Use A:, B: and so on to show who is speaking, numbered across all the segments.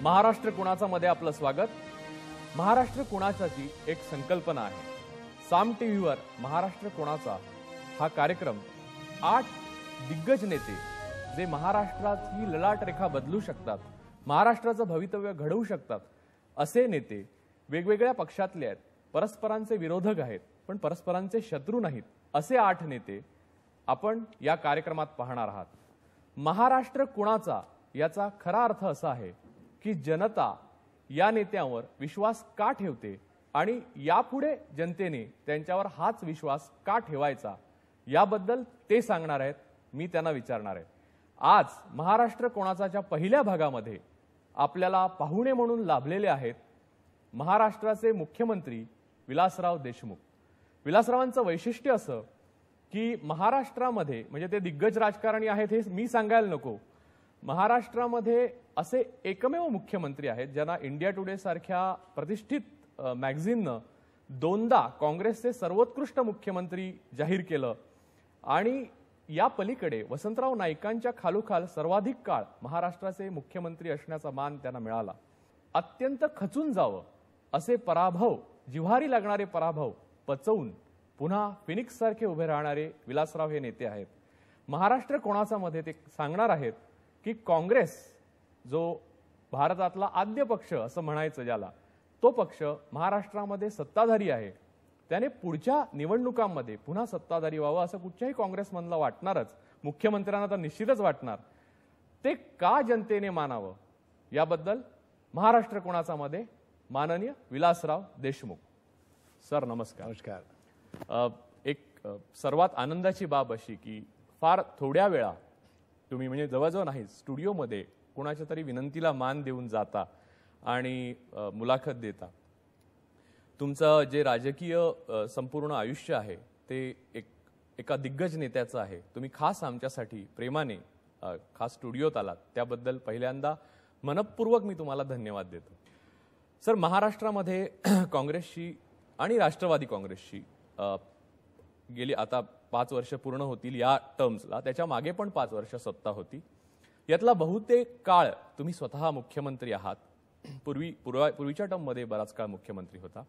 A: महाराष्ट्र कुणाचा मध्ये आपलं स्वागत। महाराष्ट्र कुणाचाची एक संकल्पना आहे। साम टीव्हीवर महाराष्ट्र कुणाचा हा कार्यक्रम 8 दिग्गज नेते जे महाराष्ट्राची ललाट रेखा बदलू शकतात, महाराष्ट्राचं भवितव्य घडवू शकतात असे नेते वेगवेगळ्या पक्षातले आहेत, परस्परांचे विरोधक आहेत पण परस्परांचे शत्रू नाहीत असे 8 नेते आपण या कार्यक्रमात पाहणार आहात। महाराष्ट्र कुणाचा याचा खरा अर्थ असा आहे की जनता या नेत्यांवर विश्वास का ठेवते आणि यापुढे जनतेने त्यांच्यावर हाच विश्वास का ठेवायचा याबद्दल ते सांगणार आहेत। मी त्यांना विचारणार आहे। आज महाराष्ट्र कोणाचाच्या पहिल्या भागामध्ये आपल्याला पाहुणे म्हणून लाभलेले आहेत महाराष्ट्राचे मुख्यमंत्री विलासराव देशमुख। विलासरावांचं वैशिष्ट्य असं की महाराष्ट्रामध्ये म्हणजे ते दिग्गज राजकारणी आहेत हे मी सांगायला नको, महाराष्ट्रामध्ये असे एकमेव मुख्यमंत्री आहेत ज्यांना इंडिया टुडे सारख्या प्रतिष्ठित मॅगझिननं 2दा काँग्रेसचे सर्वोत्कृष्ट मुख्यमंत्री जाहीर केलं आणि या पलीकडे वसंतराव नाईकांच्या खालोखाल सर्वाधिक काळ महाराष्ट्राचे मुख्यमंत्री असण्याचा मान त्यांना मिळाला। अत्यंत खचून जावं असे पराभव, जिव्हारी लागणारे पराभव पचवून पुन्हा फिनिक्स सारखे उभे राहणारे विलासराव हे नेते आहेत। महाराष्ट्र कोणाचा मध्ये ते सांगणार आहेत की काँग्रेस जो भारतातला आद्य पक्ष असं म्हणायचं ज्याला, तो पक्ष महाराष्ट्रामध्ये सत्ताधारी आहे, त्याने पुढच्या निवडणुकांमध्ये पुन्हा सत्ताधारी व्हावं असं कुठच्याही काँग्रेसमधला वाटणारच, मुख्यमंत्र्यांना तर निश्चितच वाटणार। ते का जनतेने मानावं याबद्दल महाराष्ट्र कोणाचा मध्ये माननीय विलासराव देशमुख सर नमस्कार।
B: नमस्कार।
A: एक सर्वात आनंदाची बाब अशी की फार थोड्या वेळा तुम्ही म्हणजे जवळजवळ नाही स्टुडिओमध्ये कोणाच्या तरी विनंतीला मान देऊन जाता आणि मुलाखत देता। तुमचं जे राजकीय संपूर्ण आयुष्य आहे ते एका दिग्गज नेत्याचं आहे। तुम्ही खास आमच्यासाठी प्रेमाने खास स्टुडिओत आलात त्याबद्दल पहिल्यांदा मनपूर्वक मी तुम्हाला धन्यवाद देतो। सर, महाराष्ट्रामध्ये काँग्रेसची आणि राष्ट्रवादी काँग्रेसची गेली आता 5 वर्ष पूर्ण होतील या टर्म्सला, त्याच्या मागे पण 5 वर्ष सत्ता होती। यातला बहुतेक काळ तुम्ही स्वतः मुख्यमंत्री आहात, पूर्वीच्या टर्ममध्ये बराच काळ मुख्यमंत्री होता।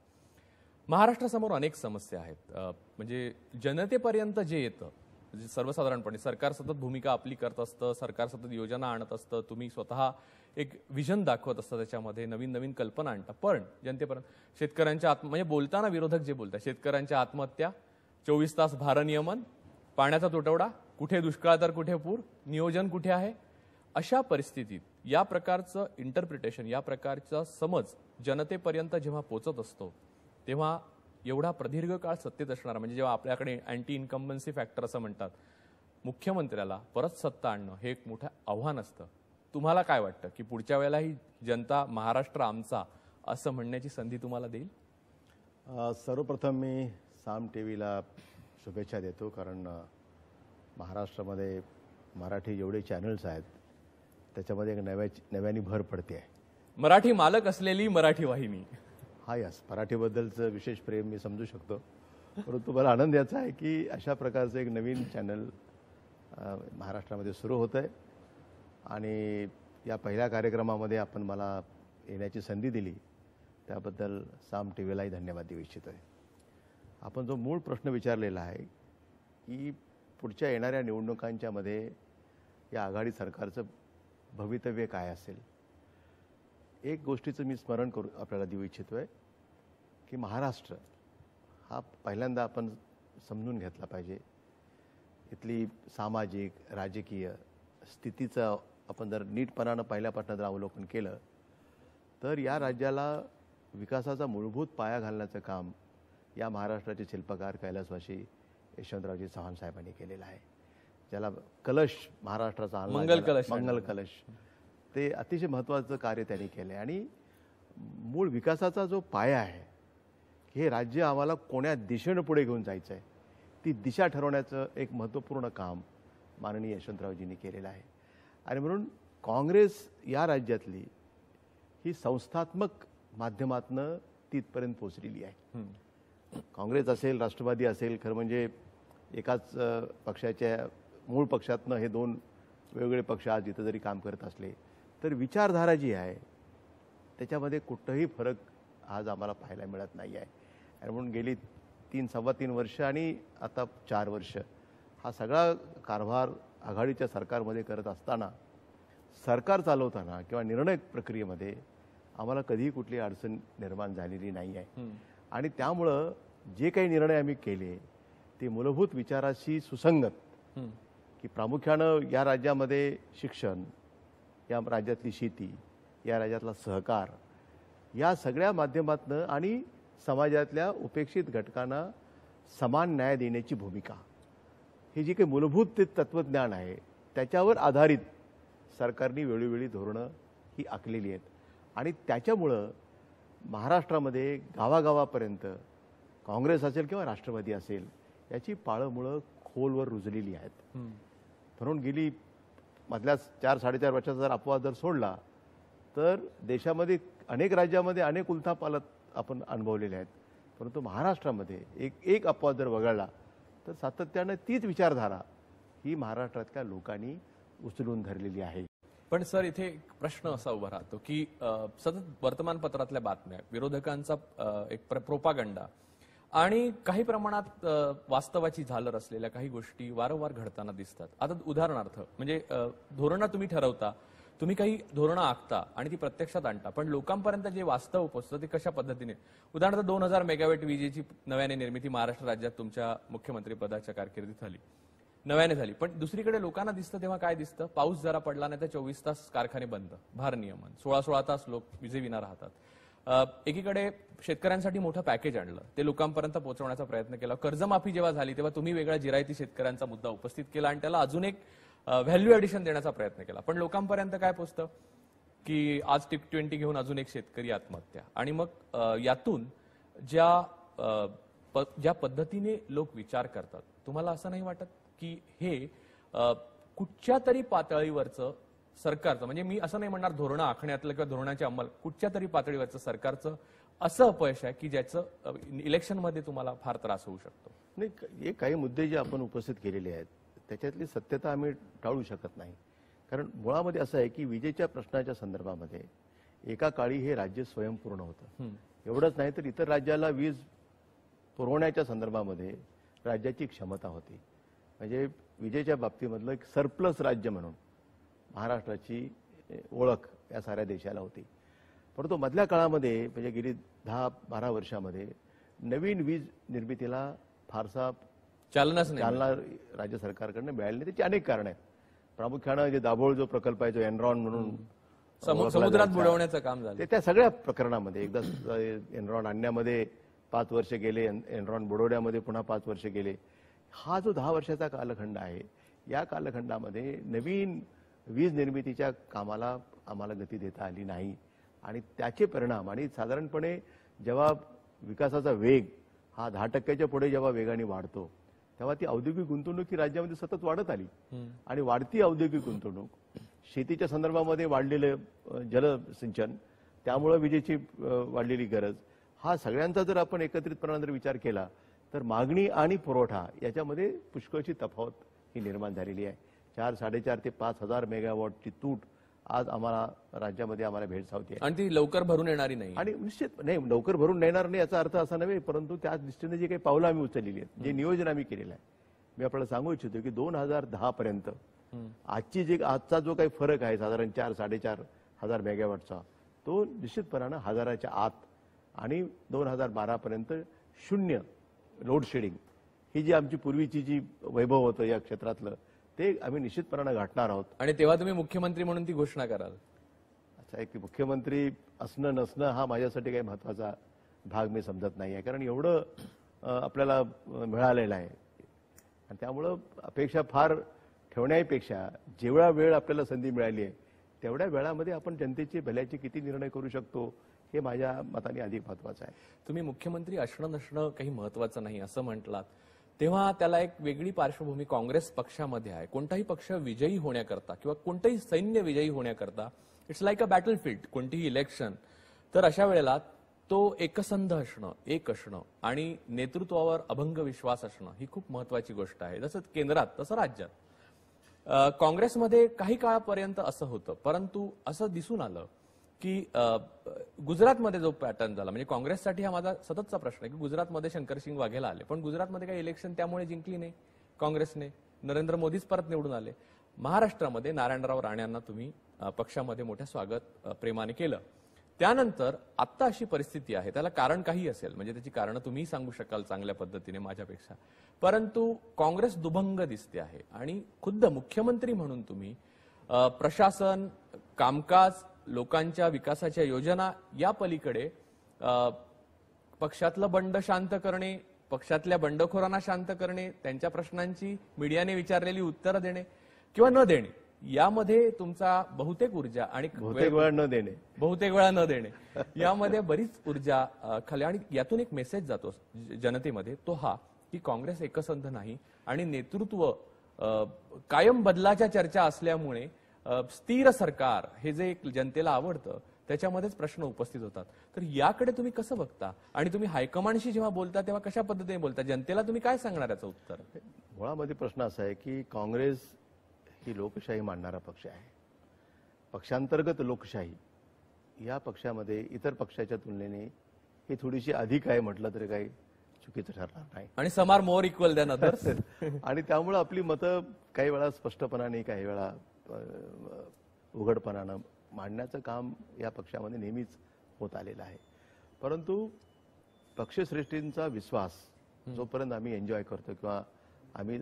A: महाराष्ट्रासमोर अनेक समस्या आहेत, म्हणजे जनतेपर्यंत जे येतं सर्वसाधारणपणे सरकार सतत भूमिका आपली करत असतं, सरकार सतत योजना आणत असतं, तुम्ही स्वतः एक विजन दाखवत असता, त्याच्यामध्ये नवीन नवीन कल्पना आणता, पण जनतेपर्यंत शेतकऱ्यांच्या म्हणजे बोलताना विरोधक जे बोलतात शेतकऱ्यांच्या आत्महत्या, 24 तास भारनियमन, पाण्याचा तुटवडा, कुठे दुष्काळ तर कुठे पूर, नियोजन कुठे आहे, अशा परिस्थितीत या प्रकारचं इंटरप्रिटेशन, या प्रकारचा समज जनतेपर्यंत जेव्हा पोचत असतो तेव्हा एवढा प्रदीर्घ काळ सत्तेत असणार म्हणजे जेव्हा आपल्याकडे अँटी इन्कम्बन्सी फॅक्टर असं म्हणतात, मुख्यमंत्र्याला परत सत्ता आणणं हे एक मोठं आव्हान असतं। तुम्हाला काय वाटतं की पुढच्या वेळेला ही जनता महाराष्ट्र आमचा असं म्हणण्याची संधी तुम्हाला देईल?
B: सर्वप्रथम मी साम टीव्हीला शुभेच्छा देतो, कारण महाराष्ट्रामध्ये मराठी जेवढे चॅनल्स आहेत त्याच्यामध्ये एक नव्याने भर पडते आहे।
A: मराठी मालक असलेली मराठी वाहिनी,
B: हा यस, मराठीबद्दलचं विशेष प्रेम मी समजू शकतो, परंतु मला आनंद याचा आहे की अशा प्रकारचं एक नवीन चॅनल महाराष्ट्रामध्ये सुरू होतं आहे आणि या पहिल्या कार्यक्रमामध्ये आपण मला येण्याची संधी दिली त्याबद्दल साम टीव्हीलाही धन्यवाद देऊ इच्छितो आहे। आपण जो मूळ प्रश्न विचारलेला आहे की पुढच्या येणाऱ्या निवडणुकांच्या मध्ये या आघाडी सरकारचं भवितव्य काय असेल, एक गोष्टीचं मी स्मरण करू आपल्याला देऊ इच्छितो आहे की महाराष्ट्र हा पहिल्यांदा आपण समजून घेतला पाहिजे। इथली सामाजिक राजकीय स्थितीचं आपण जर नीटपणानं पहिल्यापासून जर अवलोकन केलं तर या राज्याला विकासाचा मूलभूत पाया घालण्याचं काम या महाराष्ट्राचे शिल्पकार कैलासवासी यशवंतरावजी चव्हाण साहेबांनी केलेलं आहे, ज्याला कलश महाराष्ट्राचा मंगल कलश, ते अतिशय महत्त्वाचं कार्य त्यांनी केलं आहे। आणि मूळ विकासाचा जो पाया आहे, हे राज्य आम्हाला कोण्या दिशेनं पुढे घेऊन जायचं आहे ती दिशा ठरवण्याचं एक महत्त्वपूर्ण काम माननीय यशवंतरावजींनी केलेलं आहे। आणि म्हणून काँग्रेस या राज्यातली ही संस्थात्मक माध्यमातनं तिथपर्यंत पोहोचलेली आहे। काँग्रेस असेल, राष्ट्रवादी असेल, खरं म्हणजे एकाच पक्षाच्या मूळ पक्षातनं हे 2 वेगवेगळे पक्ष आज इथं जरी काम करत असले तर विचारधारा जी आहे त्याच्यामध्ये कुठंही फरक आज आम्हाला पाहायला मिळत नाही आहे. आणि म्हणून गेली 3-3.25 वर्ष आणि आता 4 वर्ष हा सगळा कारभार आघाडीच्या सरकारमध्ये करत असताना, सरकार चालवताना किंवा निर्णय प्रक्रियेमध्ये आम्हाला कधीही कुठली अडचण निर्माण झालेली नाही आहे. आणि त्यामुळं जे काही निर्णय आम्ही केले ते मूलभूत विचाराशी सुसंगत, की प्रामुख्यानं या राज्यामध्ये शिक्षण, या राज्यातली शेती, या राज्यातला सहकार, या सगळ्या माध्यमातनं आणि समाजातल्या उपेक्षित घटकांना समान न्याय देण्याची भूमिका, हे जे काही मूलभूत ते तत्त्वज्ञान आहे त्याच्यावर आधारित सरकारने वेळोवेळी धोरणं ही आखलेली आहेत. आणि त्याच्यामुळं महाराष्ट्रामध्ये गावागावापर्यंत काँग्रेस असेल किंवा राष्ट्रवादी असेल याची पाळंमुळं खोलवर रुजलेली आहेत. म्हणून गेली मधल्या 4-4.5 वर्षाचा जर अपवाद जर सोडला तर देशामध्ये अनेक राज्यामध्ये अनेक उलथापालथ आपण अनुभवलेले आहेत. परंतु महाराष्ट्रामध्ये एक अपवाद जर वगळला तर सातत्यानं तीच विचारधारा ही महाराष्ट्रातल्या लोकांनी उचलून धरलेली आहे.
A: पण सर, इथे एक प्रश्न असा उभा राहतो की सतत वर्तमानपत्रातल्या बातम्या, विरोधकांचा एक प्रोपागंडा आणि काही प्रमाणात वास्तवाची झालर असलेल्या काही गोष्टी वारंवार घडताना दिसतात. आता उदाहरणार्थ म्हणजे धोरणं तुम्ही ठरवता, तुम्ही काही धोरणं आखता आणि ती प्रत्यक्षात आणता, पण लोकांपर्यंत जे वास्तव पोहोचतं ते कशा पद्धतीने? उदाहरणार्थ 2000 मेगावॅट विजेची नव्याने निर्मिती महाराष्ट्र राज्यात तुमच्या मुख्यमंत्री पदाच्या कारकिर्दीत झाली, नव्याने झाली. पण दुसरीकडे लोकांना दिसतं तेव्हा काय दिसतं? पाऊस जरा पडला नाही तर 24 तास कारखाने बंद, भारनियमन, 16 तास लोक विजेविना राहतात. एकीकडे शेतकऱ्यांसाठी मोठं पॅकेज आणलं, ते लोकांपर्यंत पोहोचवण्याचा प्रयत्न केला. कर्जमाफी जेव्हा झाली तेव्हा तुम्ही वेगळा जिरायती शेतकऱ्यांचा मुद्दा उपस्थित केला आणि त्याला अजून एक व्हॅल्यू ॲडिशन देण्याचा प्रयत्न केला. पण लोकांपर्यंत काय पोहोचतं की आज T20 घेऊन अजून एक शेतकरी आत्महत्या. आणि मग यातून ज्या पद्धतीने लोक विचार करतात, तुम्हाला असं नाही वाटत की हे कुठच्या तरी पातळीवरचं सरकारचं, म्हणजे मी असं नाही म्हणणार धोरणं आखण्यातलं किंवा धोरणाची अंमल, कुठच्या तरी पातळीवरचं सरकारचं असं अपयश आहे की ज्याचं इलेक्शनमध्ये तुम्हाला फार त्रास होऊ शकतो?
B: नाही, हे काही मुद्दे जे आपण उपस्थित केलेले आहेत त्याच्यातली सत्यता आम्ही टाळू शकत नाही. कारण मुळामध्ये असं आहे की विजेच्या प्रश्नाच्या संदर्भामध्ये एका काळी हे राज्य स्वयंपूर्ण होतं. एवढंच नाही तर इतर राज्याला वीज पुरवण्याच्या संदर्भामध्ये राज्याची क्षमता होती. म्हणजे विजेच्या बाबतीमधलं एक सरप्लस राज्य म्हणून महाराष्ट्राची ओळख या साऱ्या देशाला होती. परंतु मधल्या काळामध्ये म्हणजे गेली 10-12 वर्षामध्ये नवीन वीज निर्मितीला फारसा चालना राज्य सरकारकडनं मिळाली नाही. त्याची अनेक कारण आहेत. प्रामुख्यानं जे दाभोळ जो प्रकल्प आहे, जो एनरॉन म्हणून
A: समुद्रात बुडवण्याचं काम झालं,
B: त्या सगळ्या प्रकरणामध्ये एकदा एनरॉन आणण्यामध्ये 5 वर्ष गेले, एनरॉन बुडवण्यामध्ये पुन्हा 5 वर्ष गेले. हा जो 10 वर्षाचा कालखंड आहे, या कालखंडामध्ये नवीन वीज निर्मितीच्या कामाला आम्हाला गती देता आली नाही. आणि त्याचे परिणाम, आणि साधारणपणे जेव्हा विकासाचा वेग हा 10% पुढे जेव्हा वेगाने वाढतो तेव्हा ती औद्योगिक गुंतवणूक ही राज्यामध्ये सतत वाढत आली. आणि वाढती औद्योगिक गुंतवणूक, शेतीच्या संदर्भामध्ये वाढलेलं जलसिंचन, त्यामुळं विजेची वाढलेली गरज, हा सगळ्यांचा जर आपण एकत्रितपणे जर विचार केला तर मागणी आणि पुरवठा याच्यामध्ये पुष्कळची तफावत ही निर्माण झालेली आहे. 4-4.5 ते 5,000 मेगावॉटची तूट आज आम्हाला राज्यामध्ये आम्हाला भेडसावते
A: आणि ती लवकर भरून येणारी नाही.
B: आणि निश्चित नाही, लवकर भरून येणार नाही याचा अर्थ असा नव्हे, परंतु त्या दृष्टीने जे काही पावलं आम्ही उचललेली आहेत, जे नियोजन आम्ही केलेलं आहे, मी आपल्याला सांगू इच्छितो की 2010 पर्यंत आजचा जो काही फरक आहे साधारण 4-4.5 हजार मेगावॉटचा, तो निश्चितपणानं 1000च्या आत, आणि 2012 पर्यंत 0 लोड शेडिंग ही जी आमची पूर्वीची जी वैभव होतं या क्षेत्रातलं, ते आम्ही निश्चितपणानं गाठणार आहोत.
A: आणि तेव्हा तुम्ही मुख्यमंत्री म्हणून ती घोषणा कराल?
B: अच्छा आहे की मुख्यमंत्री असणं नसणं हा माझ्यासाठी काही महत्त्वाचा भाग मी समजत नाही आहे. कारण एवढं आपल्याला मिळालेलं आहे आणि त्यामुळं अपेक्षा फार ठेवण्यापेक्षा जेवढा वेळ आपल्याला संधी मिळाली आहे तेवढ्या वेळामध्ये आपण जनतेची भल्याची किती निर्णय करू शकतो हे माझ्या मताने अधिक महत्त्वाचं आहे.
A: तुम्ही मुख्यमंत्री असणं नसणं काही महत्त्वाचं नाही असं म्हटलात, तेव्हा त्याला एक वेगळी पार्श्वभूमी काँग्रेस पक्षामध्ये आहे. कोणताही पक्ष विजयी होण्याकरता किंवा कोणतंही सैन्य विजयी होण्याकरता इट्स लाईक अ बॅटलफील्ड, कोणतीही इलेक्शन, तर अशा वेळेला तो एकसंध असणं, एक असणं आणि नेतृत्वावर अभंग विश्वास असणं ही खूप महत्त्वाची गोष्ट आहे. जसं केंद्रात तसं राज्यात. काँग्रेसमध्ये काही काळापर्यंत असं होतं, परंतु असं दिसून आलं की गुजरातमध्ये जो पॅटर्न झाला, म्हणजे काँग्रेससाठी हा माझा सततचा प्रश्न आहे की गुजरातमध्ये शंकरसिंग वाघेला आले, पण गुजरातमध्ये काही इलेक्शन त्यामुळे जिंकली नाही काँग्रेसने, नरेंद्र मोदीच परत निवडून आले. महाराष्ट्रामध्ये नारायणराव राणेंना तुम्ही पक्षामध्ये मोठ्या स्वागत प्रेमाने केलं. त्यानंतर आता अशी परिस्थिती आहे, त्याला कारण काही असेल, म्हणजे त्याची कारणं तुम्ही सांगू शकाल चांगल्या पद्धतीने माझ्यापेक्षा, परंतु काँग्रेस दुभंग दिसते आहे आणि खुद्द मुख्यमंत्री म्हणून तुम्ही प्रशासन, कामकाज, लोकांच्या विकासाच्या योजना या पलीकडे पक्षातलं बंड शांत करणे, पक्षातल्या बंडखोरांना शांत करणे, त्यांच्या प्रश्नांची मीडियाने विचारलेली उत्तरं देणे किंवा न देणे, यामध्ये तुमचा बहुतेक ऊर्जा आणि
B: बहुतेक वेळा न देणे
A: यामध्ये बरीच ऊर्जा खाली, आणि यातून एक मेसेज जातो जनतेमध्ये, तो हा की काँग्रेस एकसंध नाही आणि नेतृत्व कायम बदलाच्या चर्चा असल्यामुळे स्थिर सरकार हे जे जनतेला आवडतं त्याच्यामध्येच प्रश्न उपस्थित होतात. तर याकडे तुम्ही कसं बघता आणि तुम्ही हायकमांडशी जेव्हा बोलता तेव्हा कशा पद्धतीने बोलता, जनतेला तुम्ही काय सांगणार याचं उत्तर?
B: मुळामध्ये प्रश्न असा आहे की काँग्रेस ही लोकशाही मानणारा पक्ष आहे. पक्षांतर्गत लोकशाही या पक्षामध्ये इतर पक्षाच्या तुलनेने ही थोडीशी अधिक आहे म्हटलं तरी काही चुकीचं ठरणार नाही.
A: आणि some are more equal than others.
B: आणि त्यामुळे आपली मतं काही वेळा स्पष्टपणाने, काही वेळा उघडपणानं मांडण्याचं काम या पक्षामध्ये नेहमीच होत आलेलं आहे. परंतु पक्षश्रेष्ठींचा विश्वास जोपर्यंत आम्ही एन्जॉय करतो किंवा आम्ही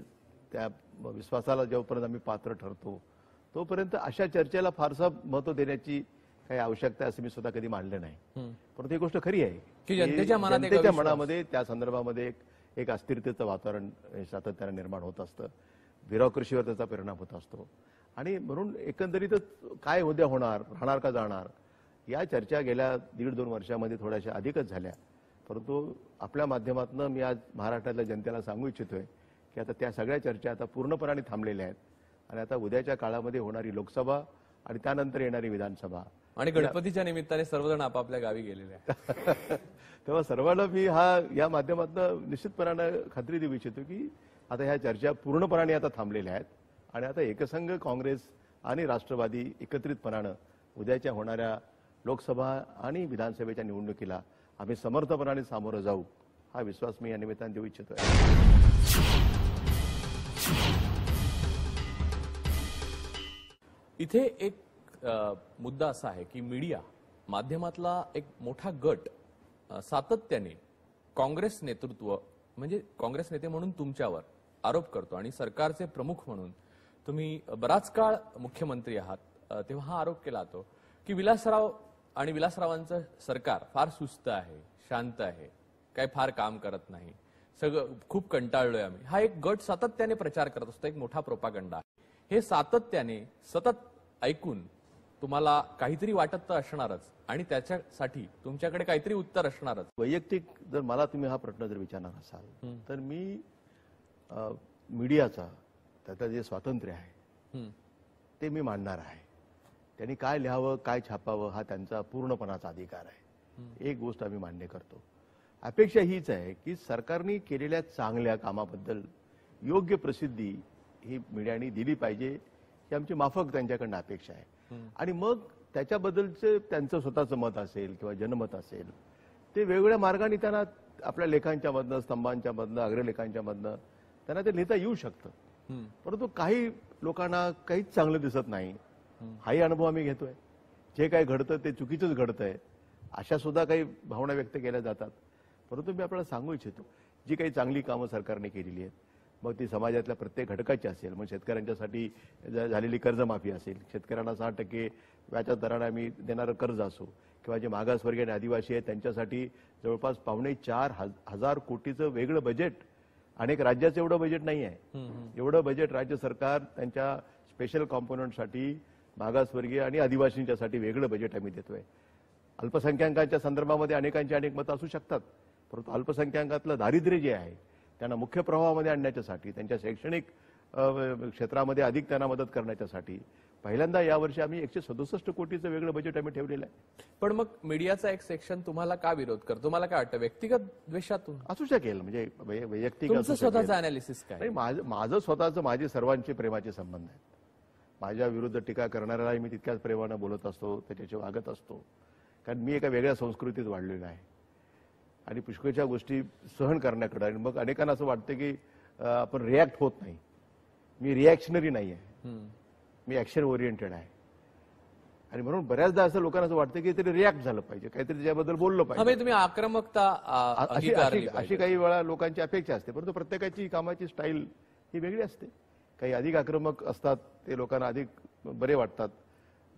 B: त्या विश्वासाला जोपर्यंत आम्ही पात्र ठरतो तोपर्यंत अशा चर्चेला फारसं महत्व देण्याची काही आवश्यकता असं मी स्वतः कधी मानलं नाही. परंतु ही गोष्ट खरी आहे की जनतेच्या मनामध्ये त्या संदर्भामध्ये एक अस्थिरतेचं वातावरण सातत्याने निर्माण होत असतं, ब्युरोक्रेसीवर त्याचा परिणाम होत असतो. आणि म्हणून एकंदरीतच काय उद्या होणार, राहणार का जाणार, या चर्चा गेल्या 1.5-2 वर्षामध्ये थोड्याशा अधिकच झाल्या. परंतु आपल्या माध्यमातून मी आज महाराष्ट्रातल्या जनतेला सांगू इच्छितोय की आता त्या सगळ्या चर्चा आता पूर्णपणे थांबलेल्या आहेत आणि आता उद्याच्या काळामध्ये होणारी लोकसभा आणि त्यानंतर येणारी विधानसभा
A: आणि गणपतीच्या निमित्ताने सर्वजण आपापल्या गावी गेलेले आहेत.
B: तेव्हा सर्वांना मी या माध्यमातून निश्चितपणानं खात्री देऊ इच्छितो की आता ह्या चर्चा पूर्णपणे आता थांबलेल्या आहेत आणि आता एकसंघ काँग्रेस आणि राष्ट्रवादी एकत्रितपणानं उद्याच्या होणाऱ्या लोकसभा आणि विधानसभेच्या निवडणुकीला आम्ही समर्थपणाने सामोरं जाऊ, हा विश्वास मी या निमित्ताने देऊ इच्छितोय.
A: इथे एक मुद्दा असा आहे की मीडिया माध्यमातला एक मोठा गट सातत्याने काँग्रेस नेतृत्व, म्हणजे काँग्रेस नेते म्हणून तुमच्यावर आरोप करतो आणि सरकारचे प्रमुख म्हणून तुम्ही बराच काळ मुख्यमंत्री आहात, तेव्हा हा आरोप केला जातो की विलासराव आणि विलासरावांचं सरकार फार सुस्त आहे, शांत आहे, काय फार काम करत नाही, सगळं खूप कंटाळलोय आम्ही. हा एक गट सातत्याने प्रचार करत असतो, एक मोठा प्रोपागंडा आहे. हे सातत्याने सतत ऐकून तुम्हाला काहीतरी वाटत तर असणारच आणि त्याच्यासाठी तुमच्याकडे काहीतरी उत्तर असणारच.
B: वैयक्तिक जर मला तुम्ही हा प्रश्न जर विचारणार असाल तर मी मीडियाचा त्याचं जे स्वातंत्र्य आहे ते मी मानणार आहे. त्यांनी काय लिहावं, काय छापावं हा त्यांचा पूर्णपणाचा अधिकार आहे. एक गोष्ट आम्ही मान्य करतो, अपेक्षा हीच आहे की सरकारने केलेल्या चांगल्या कामाबद्दल योग्य प्रसिद्धी ही मीडियाने दिली पाहिजे, ही आमची माफक त्यांच्याकडनं अपेक्षा आहे. आणि मग त्याच्याबद्दलचं त्यांचं स्वतःचं मत असेल किंवा जनमत असेल ते वेगवेगळ्या मार्गाने त्यांना आपल्या लेखांच्या मधनं, स्तंभांच्या मधनं, अग्रलेखांच्या मधनं त्यांना ते लिहिता येऊ शकतं. परंतु काही लोकांना काहीच चांगलं दिसत नाही, हाही अनुभव आम्ही घेतोय. जे काही घडतं ते चुकीचंच घडतंय अशा सुद्धा काही भावना व्यक्त केल्या जातात. परंतु मी आपल्याला सांगू इच्छितो जी काही चांगली कामं सरकारने केलेली आहेत, मग ती समाजातल्या प्रत्येक घटकाची असेल, मग शेतकऱ्यांच्यासाठी झालेली कर्जमाफी असेल, शेतकऱ्यांना 6% व्याजाच्या दराने आम्ही देणारं कर्ज असो, किंवा जे मागासवर्गीय आणि आदिवासी आहेत त्यांच्यासाठी जवळपास 4.25 कोटीचं वेगळं बजेट, अनेक राज्याचं एवढं बजेट नाही आहे, एवढं बजेट राज्य सरकार त्यांच्या स्पेशल कॉम्पोनंटसाठी मागासवर्गीय आणि आदिवासींच्यासाठी वेगळं बजेट आम्ही देतोय. अल्पसंख्याकांच्या संदर्भामध्ये अनेकांची अनेक मतं असू शकतात, परंतु अल्पसंख्याकातलं दारिद्र्य जे आहे त्यांना मुख्य प्रवाहामध्ये आणण्याच्यासाठी, त्यांच्या शैक्षणिक क्षेत्रामध्ये अधिक त्यांना मदत करण्याच्यासाठी पहिल्यांदा यावर्षी आम्ही 167 कोटीचं वेगळं बजेट आम्ही ठेवलेलं आहे.
A: पण मग मीडियाचा एक सेक्शन तुम्हाला का विरोध करतो? तुम्हाला काय वाटतं, व्यक्तिगत द्वेषातून
B: असू शकेल, म्हणजे वैयक्तिक
A: तुमचं स्वतःचं अनालिसिस काय?
B: माझं स्वतःचं, माझे सर्वांचे प्रेमाचे संबंध आहेत. माझ्या विरुद्ध टीका करणाऱ्यालाही मी तितक्याच प्रेमानं बोलत असतो, त्याच्याशी वागत असतो. कारण मी एका वेगळ्या संस्कृतीत वाढलेलो आहे आणि पुष्कळच्या गोष्टी सहन करण्याकडे. आणि मग अनेकांना असं वाटतं की आपण रिॲक्ट होत नाही. मी रिॲक्शनरी नाही आहे, मी ॲक्शन ओरिएंटेड आहे. आणि म्हणून बऱ्याचदा असं लोकांना असं वाटतं की तरी रिॲक्ट झालं पाहिजे, काहीतरी त्याच्याबद्दल बोललं पाहिजे.
A: तुम्ही आक्रमकता
B: अशी काही वेळा लोकांची अपेक्षा असते, परंतु प्रत्येकाची कामाची स्टाईल ही वेगळी असते. काही अधिक आक्रमक असतात, ते लोकांना अधिक बरे वाटतात.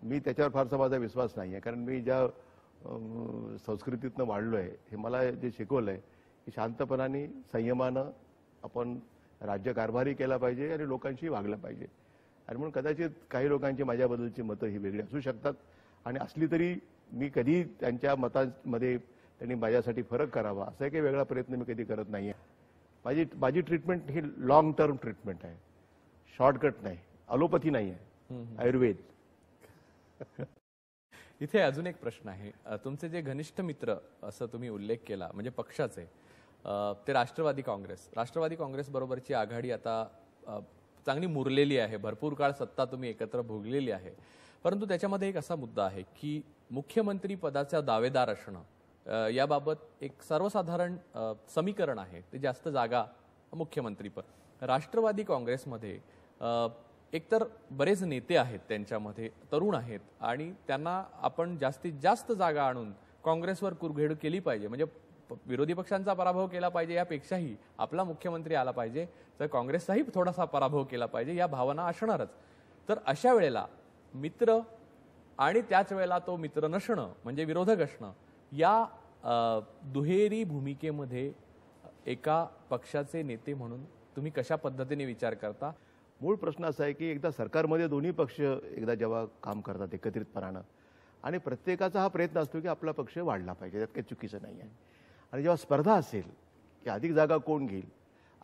B: मी त्याच्यावर फारसा माझा विश्वास नाही आहे. कारण मी ज्या संस्कृतीतनं वाढलो आहे, हे मला जे शिकवलं आहे की शांतपणाने संयमानं आपण राज्यकारभारही केला पाहिजे आणि लोकांशी वागलं पाहिजे. आणि म्हणून कदाचित काही लोकांची माझ्याबद्दलची मतं ही वेगळी असू शकतात. आणि असली तरी मी कधी त्यांच्या मतांमध्ये त्यांनी माझ्यासाठी फरक करावा असा काही वेगळा प्रयत्न मी कधी करत नाही आहे. माझी ट्रीटमेंट ही लॉंग टर्म ट्रीटमेंट आहे, शॉर्टकट नाही, अलोपॅथी नाही आहे, आयुर्वेद.
A: इथे अजून एक प्रश्न आहे. तुमचे जे घनिष्ठ मित्र असं तुम्ही उल्लेख केला म्हणजे पक्षाचे, ते राष्ट्रवादी काँग्रेस बरोबरची आघाडी आता चांगली मुरलेली आहे. भरपूर काळ सत्ता तुम्ही एकत्र भोगलेली आहे. परंतु त्याच्यामध्ये एक असा मुद्दा आहे की मुख्यमंत्री पदाचा दावेदार असणं याबाबत एक सर्वसाधारण समीकरण आहे, ते जास्त जागा मुख्यमंत्रीपद. राष्ट्रवादी काँग्रेसमध्ये एकतर बरेच नेते आहेत, त्यांच्यामध्ये तरुण आहेत आणि त्यांना आपण जास्तीत जास्त जागा आणून काँग्रेसवर कुरघेड केली पाहिजे, म्हणजे विरोधी पक्षांचा पराभव केला पाहिजे यापेक्षाही आपला मुख्यमंत्री आला पाहिजे, तर काँग्रेसचाही थोडासा पराभव केला पाहिजे, या भावना असणारच. तर अशा वेळेला मित्र आणि त्याच वेळेला तो मित्र नसणं म्हणजे विरोधक असणं, या दुहेरी भूमिकेमध्ये एका पक्षाचे नेते म्हणून तुम्ही कशा पद्धतीने विचार करता?
B: मूळ प्रश्न असा आहे की एकदा सरकारमध्ये दोन्ही पक्ष एकदा जेव्हा काम करतात एकत्रितपणानं आणि प्रत्येकाचा हा प्रयत्न असतो की आपला पक्ष वाढला पाहिजे, त्यात काही चुकीचं नाही आहे. आणि जेव्हा स्पर्धा असेल की अधिक जागा कोण घेईल,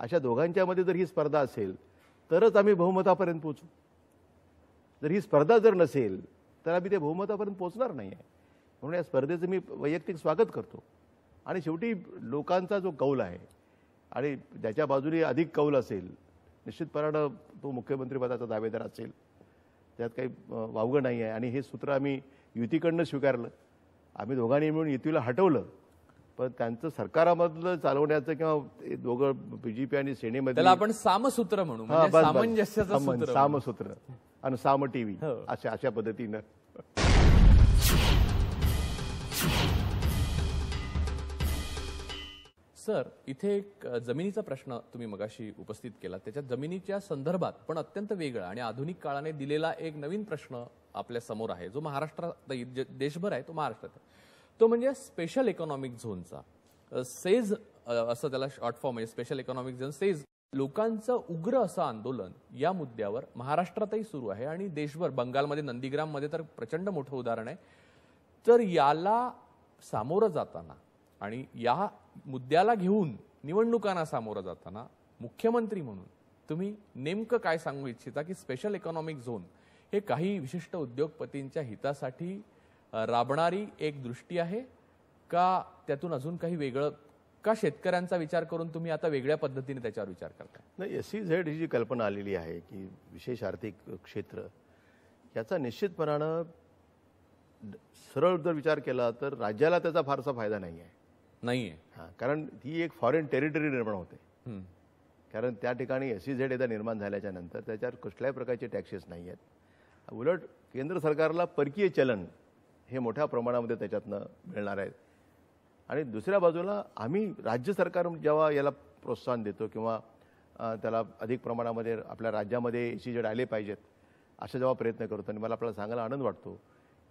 B: अशा दोघांच्यामध्ये जर ही स्पर्धा असेल तरच आम्ही बहुमतापर्यंत पोचू. जर ही स्पर्धा जर नसेल तर आम्ही ते बहुमतापर्यंत पोचणार नाही आहे. म्हणून या स्पर्धेचं मी वैयक्तिक स्वागत करतो. आणि शेवटी लोकांचा जो कौल आहे आणि ज्याच्या बाजूने अधिक कौल असेल निश्चितपणानं तो मुख्यमंत्रीपदाचा दावेदार असेल, त्यात काही वावगं नाही आहे. आणि हे सूत्र आम्ही युतीकडनं स्वीकारलं. आम्ही दोघांनी मिळून युतीला हटवलं, पण त्यांचं सरकारामधलं चालवण्याचं किंवा दोघं बीजेपी आणि सेनेमध्ये
A: त्याला आपण सामसूत्र म्हणू, म्हणजे सामंजस्याचं सूत्र,
B: सामसूत्र आणि साम टीव्ही अशा पद्धतीनं.
A: सर, इथे एक जमिनीचा प्रश्न तुम्ही मगाशी उपस्थित केला. त्याच्यात जमिनीच्या संदर्भात पण अत्यंत वेगळा आणि आधुनिक काळाने दिलेला एक नवीन प्रश्न आपल्या समोर आहे, जो महाराष्ट्रात देशभर आहे, तो महाराष्ट्रात आहे. तो म्हणजे स्पेशल इकॉनॉमिक झोनचा सेज, असं त्याला शॉर्ट फॉर्म म्हणजे स्पेशल इकॉनॉमिक झोन सेज. लोकांचं उग्र असं आंदोलन या मुद्द्यावर महाराष्ट्रातही सुरू आहे आणि देशभर, बंगालमध्ये नंदीग्राममध्ये तर प्रचंड मोठं उदाहरण आहे. तर याला सामोरं जाताना आणि या मुद्द्याला घेऊन निवडणुकांना सामोरं जाताना मुख्यमंत्री म्हणून तुम्ही नेमकं काय सांगू इच्छिता की स्पेशल इकॉनॉमिक झोन हे काही विशिष्ट उद्योगपतींच्या हितासाठी राबणारी एक दृष्टी आहे का, त्यातून अजून काही वेगळं, का शेतकऱ्यांचा विचार करून तुम्ही आता वेगळ्या पद्धतीने त्याच्यावर विचार करताय?
B: नाही, SEZ ही जी कल्पना आलेली आहे की विशेष आर्थिक क्षेत्र, याचा निश्चितपणानं सरळ जर विचार केला तर राज्याला त्याचा फारसा फायदा नाही आहे. कारण ही एक फॉरेन टेरिटरी निर्माण होते. कारण त्या ठिकाणी SEZ एकदा निर्माण झाल्याच्या नंतर त्याच्यावर कुठल्याही प्रकारचे टॅक्सेस नाही आहेत. उलट केंद्र सरकारला परकीय चलन हे मोठ्या प्रमाणामध्ये त्याच्यातनं मिळणार आहेत. आणि दुसऱ्या बाजूला आम्ही राज्य सरकार जेव्हा याला प्रोत्साहन देतो किंवा त्याला अधिक प्रमाणामध्ये आपल्या राज्यामध्ये SEZ आले पाहिजेत असा जेव्हा प्रयत्न करतो, आणि मला आपल्याला सांगायला आनंद वाटतो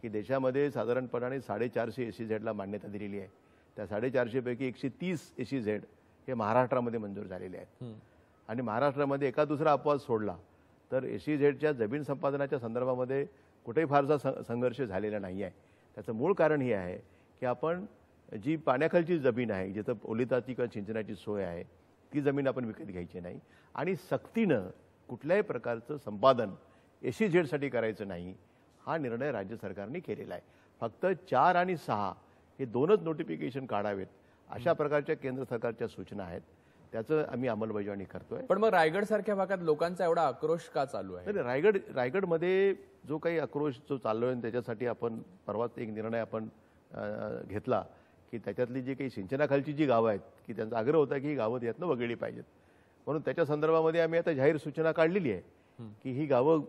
B: की देशामध्ये साधारणपणे 450 SEZला मान्यता दिलेली आहे. त्या 450 पैकी 130 SEZ हे महाराष्ट्रामध्ये मंजूर झालेले आहेत. आणि महाराष्ट्रामध्ये एका दुसरा अपवाद सोडला तर SEZच्या जमीन संपादनाच्या संदर्भामध्ये कुठेही फारसा संघर्ष झालेला नाही आहे. त्याचं मूळ कारण हे आहे की आपण जी पाण्याखालची जमीन आहे, जिथं ओलिताची किंवा सिंचनाची सोय आहे, ती जमीन आपण विकत घ्यायची नाही आणि सक्तीनं कुठल्याही प्रकारचं संपादन SEZसाठी करायचं नाही, हा निर्णय राज्य सरकारने केलेला आहे. फक्त 4 आणि 6 हे दोनच नोटिफिकेशन काढावेत अशा प्रकारच्या केंद्र सरकारच्या सूचना आहेत. त्याचं आम्ही अंमलबजावणी करतोय.
A: पण मग रायगड सारख्या भागात लोकांचा एवढा आक्रोश का चालू आहे?
B: नाही, रायगडमध्ये जो काही आक्रोश जो चाललोय त्याच्यासाठी आपण परवाच एक निर्णय आपण घेतला की त्याच्यातली जी काही सिंचनाखालची जी गावं आहेत की त्यांचा आग्रह होता की ही गावं यातनं वगळली पाहिजेत. म्हणून त्याच्या संदर्भामध्ये आम्ही आता जाहीर सूचना काढलेली आहे की ही गावं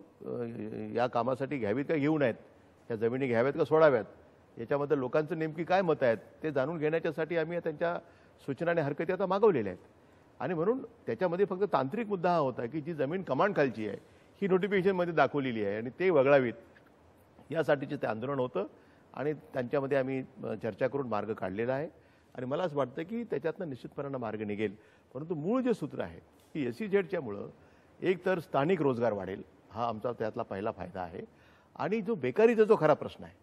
B: या कामासाठी घ्यावीत का घेऊ नयेत, या जमिनी घ्याव्यात का सोडाव्यात, याच्याबद्दल लोकांचं नेमकी काय मतं आहेत ते जाणून घेण्याच्यासाठी आम्ही त्यांच्या सूचना आणि हरकती आता मागवलेल्या आहेत. आणि म्हणून त्याच्यामध्ये फक्त तांत्रिक मुद्दा हा होता की जी जमीन कमांड खालची आहे ही नोटिफिकेशनमध्ये दाखवलेली आहे आणि ते वगळावीत, यासाठीचे ते आंदोलन होतं. आणि त्यांच्यामध्ये आम्ही चर्चा करून मार्ग काढलेला आहे आणि मला असं वाटतं की त्याच्यातनं निश्चितपणानं मार्ग निघेल. परंतु मूळ जे सूत्र आहे की SEZच्यामुळं एक तर स्थानिक रोजगार वाढेल, हा आमचा त्यातला पहिला फायदा आहे. आणि जो बेकारीचा जो खरा प्रश्न आहे,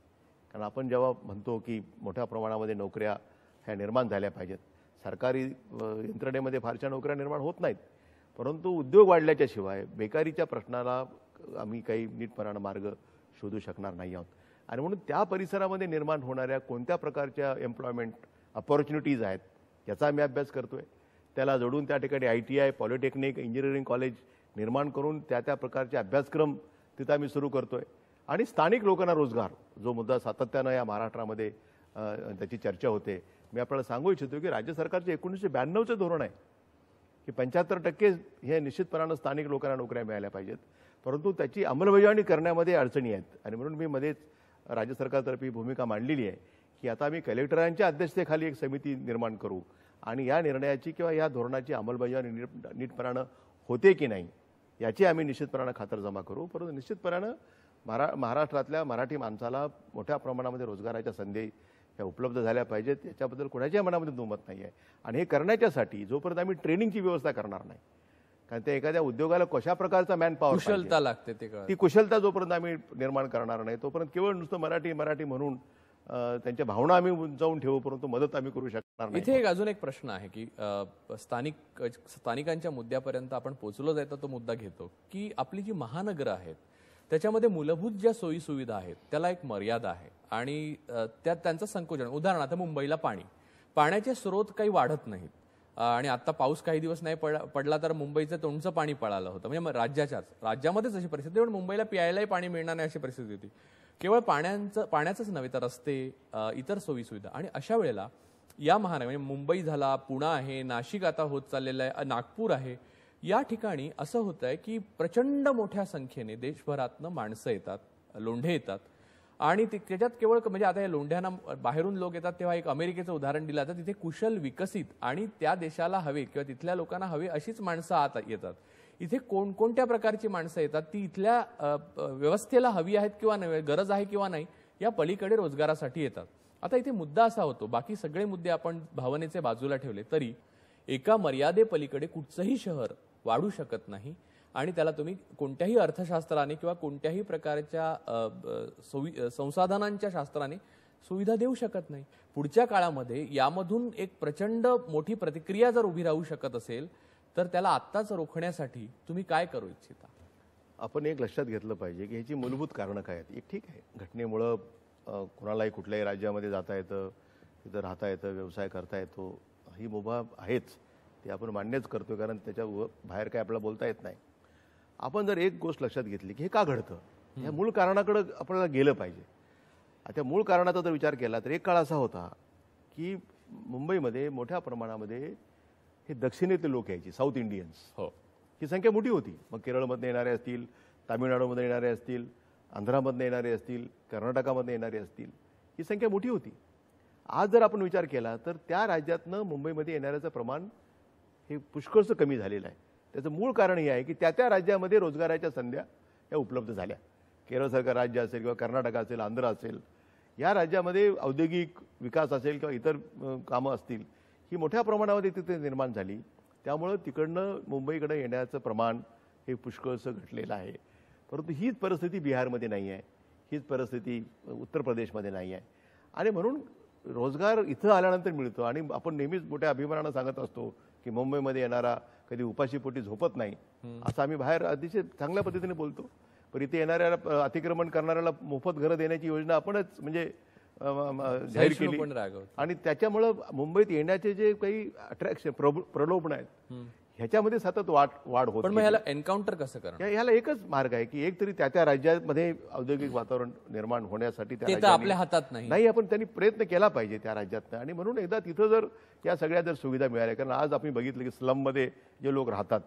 B: कारण आपण जेव्हा म्हणतो की मोठ्या प्रमाणामध्ये नोकऱ्या ह्या निर्माण झाल्या पाहिजेत, सरकारी यंत्रणेमध्ये फारशा नोकऱ्या निर्माण होत नाहीत, परंतु उद्योग वाढल्याच्या शिवाय बेकारीच्या प्रश्नाला आम्ही काही नीटपणानं मार्ग शोधू शकणार नाही आहोत. आणि म्हणून त्या परिसरामध्ये निर्माण होणाऱ्या कोणत्या प्रकारच्या एम्प्लॉयमेंट अपॉर्च्युनिटीज आहेत याचा आम्ही अभ्यास करतोय. त्याला जोडून त्या ठिकाणी ITI, पॉलिटेक्निक, इंजिनिअरिंग कॉलेज निर्माण करून त्या प्रकारचे अभ्यासक्रम तिथं आम्ही सुरू करतोय. आणि स्थानिक लोकांना रोजगार, जो मुद्दा सातत्यानं या महाराष्ट्रामध्ये त्याची चर्चा होते, मी आपल्याला सांगू इच्छितो की राज्य सरकारचे 1992चं धोरण आहे की 75% हे निश्चितपणानं स्थानिक लोकांना नोकऱ्या मिळाल्या पाहिजेत, परंतु त्याची अंमलबजावणी करण्यामध्ये अडचणी आहेत. आणि म्हणून मी मध्येच राज्य सरकारतर्फे भूमिका मांडलेली आहे की आता आम्ही कलेक्टरांच्या अध्यक्षतेखाली एक समिती निर्माण करू आणि या निर्णयाची किंवा या धोरणाची अंमलबजावणी नीटपणानं होते की नाही याची आम्ही निश्चितपणानं खातरजमा करू. परंतु निश्चितपणानं महाराष्ट्रातल्या मराठी माणसाला मोठ्या प्रमाणामध्ये रोजगाराच्या संधी ह्या उपलब्ध झाल्या पाहिजेत, याच्याबद्दल कोणाच्याही मनामध्ये दुमत नाही आहे. आणि हे करण्याच्यासाठी जोपर्यंत आम्ही ट्रेनिंगची व्यवस्था करणार नाही, कारण ते एखाद्या उद्योगाला कशा प्रकारचा मॅन पॉवर
A: कुशलता लागते,
B: ती कुशलता जोपर्यंत आम्ही निर्माण करणार नाही तोपर्यंत केवळ नुसतं मराठी मराठी म्हणून त्यांच्या भावना आम्ही उंचावून ठेवू, परंतु मदत आम्ही करू शकणार नाही.
A: इथे अजून एक प्रश्न आहे की स्थानिकांच्या मुद्द्यापर्यंत आपण पोहोचलो जायचा तो मुद्दा घेतो की आपली जी महानगरं आहेत त्याच्यामध्ये मूलभूत ज्या सोयी सुविधा आहेत त्याला एक मर्यादा आहे आणि त्यात त्यांचं संकोचन. उदाहरणार्थ मुंबईला पाण्याचे स्रोत काही वाढत नाहीत आणि आता पाऊस काही दिवस नाही पडला तर मुंबईचं तोंडचं पाणी पळालं होतं. म्हणजे राज्यामध्येच अशी परिस्थिती, पण मुंबईला प्यायलाही पाणी मिळणार नाही अशी परिस्थिती होती. केवळ पाण्याचंच नव्हे तर रस्ते, इतर सोयी सुविधा. आणि अशा वेळेला या महानगर म्हणजे मुंबई झाला, पुणे आहे, नाशिक आता होत चाललेलं आहे, नागपूर आहे, या ठिकाणी असं होत आहे की प्रचंड मोठ्या संख्येने देशभरातनं माणसं येतात, लोंढे येतात आणि त्याच्यात केवळ म्हणजे आता या लोंढ्यांना बाहेरून लोक येतात तेव्हा एक अमेरिकेचं उदाहरण दिलं जातं. तिथे कुशल, विकसित आणि त्या देशाला हवे किंवा तिथल्या लोकांना हवे अशीच माणसं आत येतात. इथे कोणकोणत्या प्रकारची माणसं येतात, ती इथल्या व्यवस्थेला हवी आहेत किंवा नाही, गरज आहे किंवा नाही, या पलीकडे रोजगारासाठी येतात. आता इथे मुद्दा असा होतो, बाकी सगळे मुद्दे आपण भावनेचे बाजूला ठेवले तरी एका मर्यादेपलीकडे कुठचंही शहर वाढू शकत नाही आणि त्याला तुम्ही कोणत्याही अर्थशास्त्राने किंवा कोणत्याही प्रकारच्या संसाधनांच्या शास्त्राने सुविधा देऊ शकत नाही. पुढच्या काळामध्ये यामधून एक प्रचंड मोठी प्रतिक्रिया जर उभी राहू शकत असेल तर त्याला आत्ताच रोखण्यासाठी तुम्ही काय करू इच्छिता?
B: आपण एक लक्षात घेतलं पाहिजे की ह्याची मूलभूत कारणं काय आहेत. एक ठीक आहे, घटनेमुळं कोणालाही कुठल्याही राज्यामध्ये जाता येतं, तिथं राहता येतं, व्यवसाय करता येतो, ही मुभा आहेच, ते आपण मान्यच करतो, कारण त्याच्या बाहेर काय आपल्याला बोलता येत नाही. आपण जर एक गोष्ट लक्षात घेतली की हे का घडतं, ह्या मूळ कारणाकडे आपल्याला गेलं पाहिजे. त्या मूळ कारणाचा जर विचार केला तर एक काळ असा होता की मुंबईमध्ये मोठ्या प्रमाणामध्ये हे दक्षिणेतले लोक यायचे, साऊथ इंडियन्स. ही संख्या मोठी होती. मग केरळमधून येणारे असतील, तामिळनाडूमध्ये येणारे असतील, आंध्रामधून येणारे असतील, कर्नाटकामधून येणारे असतील, ही संख्या मोठी होती. आज जर आपण विचार केला तर त्या राज्यातनं मुंबईमध्ये येणाऱ्याचं प्रमाण हे पुष्कळसं कमी झालेलं आहे. त्याचं मूळ कारण हे आहे की त्या राज्यामध्ये रोजगाराच्या संध्या या उपलब्ध झाल्या. केरळसारखं राज्य असेल किंवा कर्नाटक असेल, आंध्र असेल, या राज्यामध्ये औद्योगिक विकास असेल किंवा इतर कामं असतील, ही मोठ्या प्रमाणामध्ये तिथे निर्माण झाली. त्यामुळं तिकडनं मुंबईकडे येण्याचं प्रमाण हे पुष्कळसं घटलेलं आहे. परंतु हीच परिस्थिती बिहारमध्ये नाही आहे, हीच परिस्थिती उत्तर प्रदेशमध्ये नाही आहे. आणि म्हणून रोजगार इथं आल्यानंतर मिळतो. आणि आपण नेहमीच मोठ्या अभिमानानं सांगत असतो की मुंबईमध्ये येणारा कधी उपाशीपोटी झोपत नाही, असं आम्ही बाहेर अतिशय चांगल्या पद्धतीने बोलतो. पण इथे येणाऱ्याला, अतिक्रमण करणाऱ्याला मोफत घरं देण्याची योजना आपणच म्हणजे जाहीर केली
A: पण रागवतो.
B: आणि त्याच्यामुळं मुंबईत येण्याचे जे काही अट्रॅक्शन प्रलोभन आहेत ह्याच्यामध्ये सतत वाढ होत
A: पण मग ह्याला एन्काउंटर कसं करणार?
B: ह्याला एकच मार्ग आहे की एक तरी त्या राज्यामध्ये औद्योगिक वातावरण निर्माण होण्यासाठी त्या
A: ते तर
B: राज्यांनी-
A: आपल्या हातात नाही.
B: नाही, आपण त्यांनी प्रयत्न केला पाहिजे त्या राज्यातनं. आणि म्हणून एकदा तिथं जर या सगळ्या जर सुविधा मिळाल्या, कारण आज आपण बघितलं की स्लममध्ये जे लोक राहतात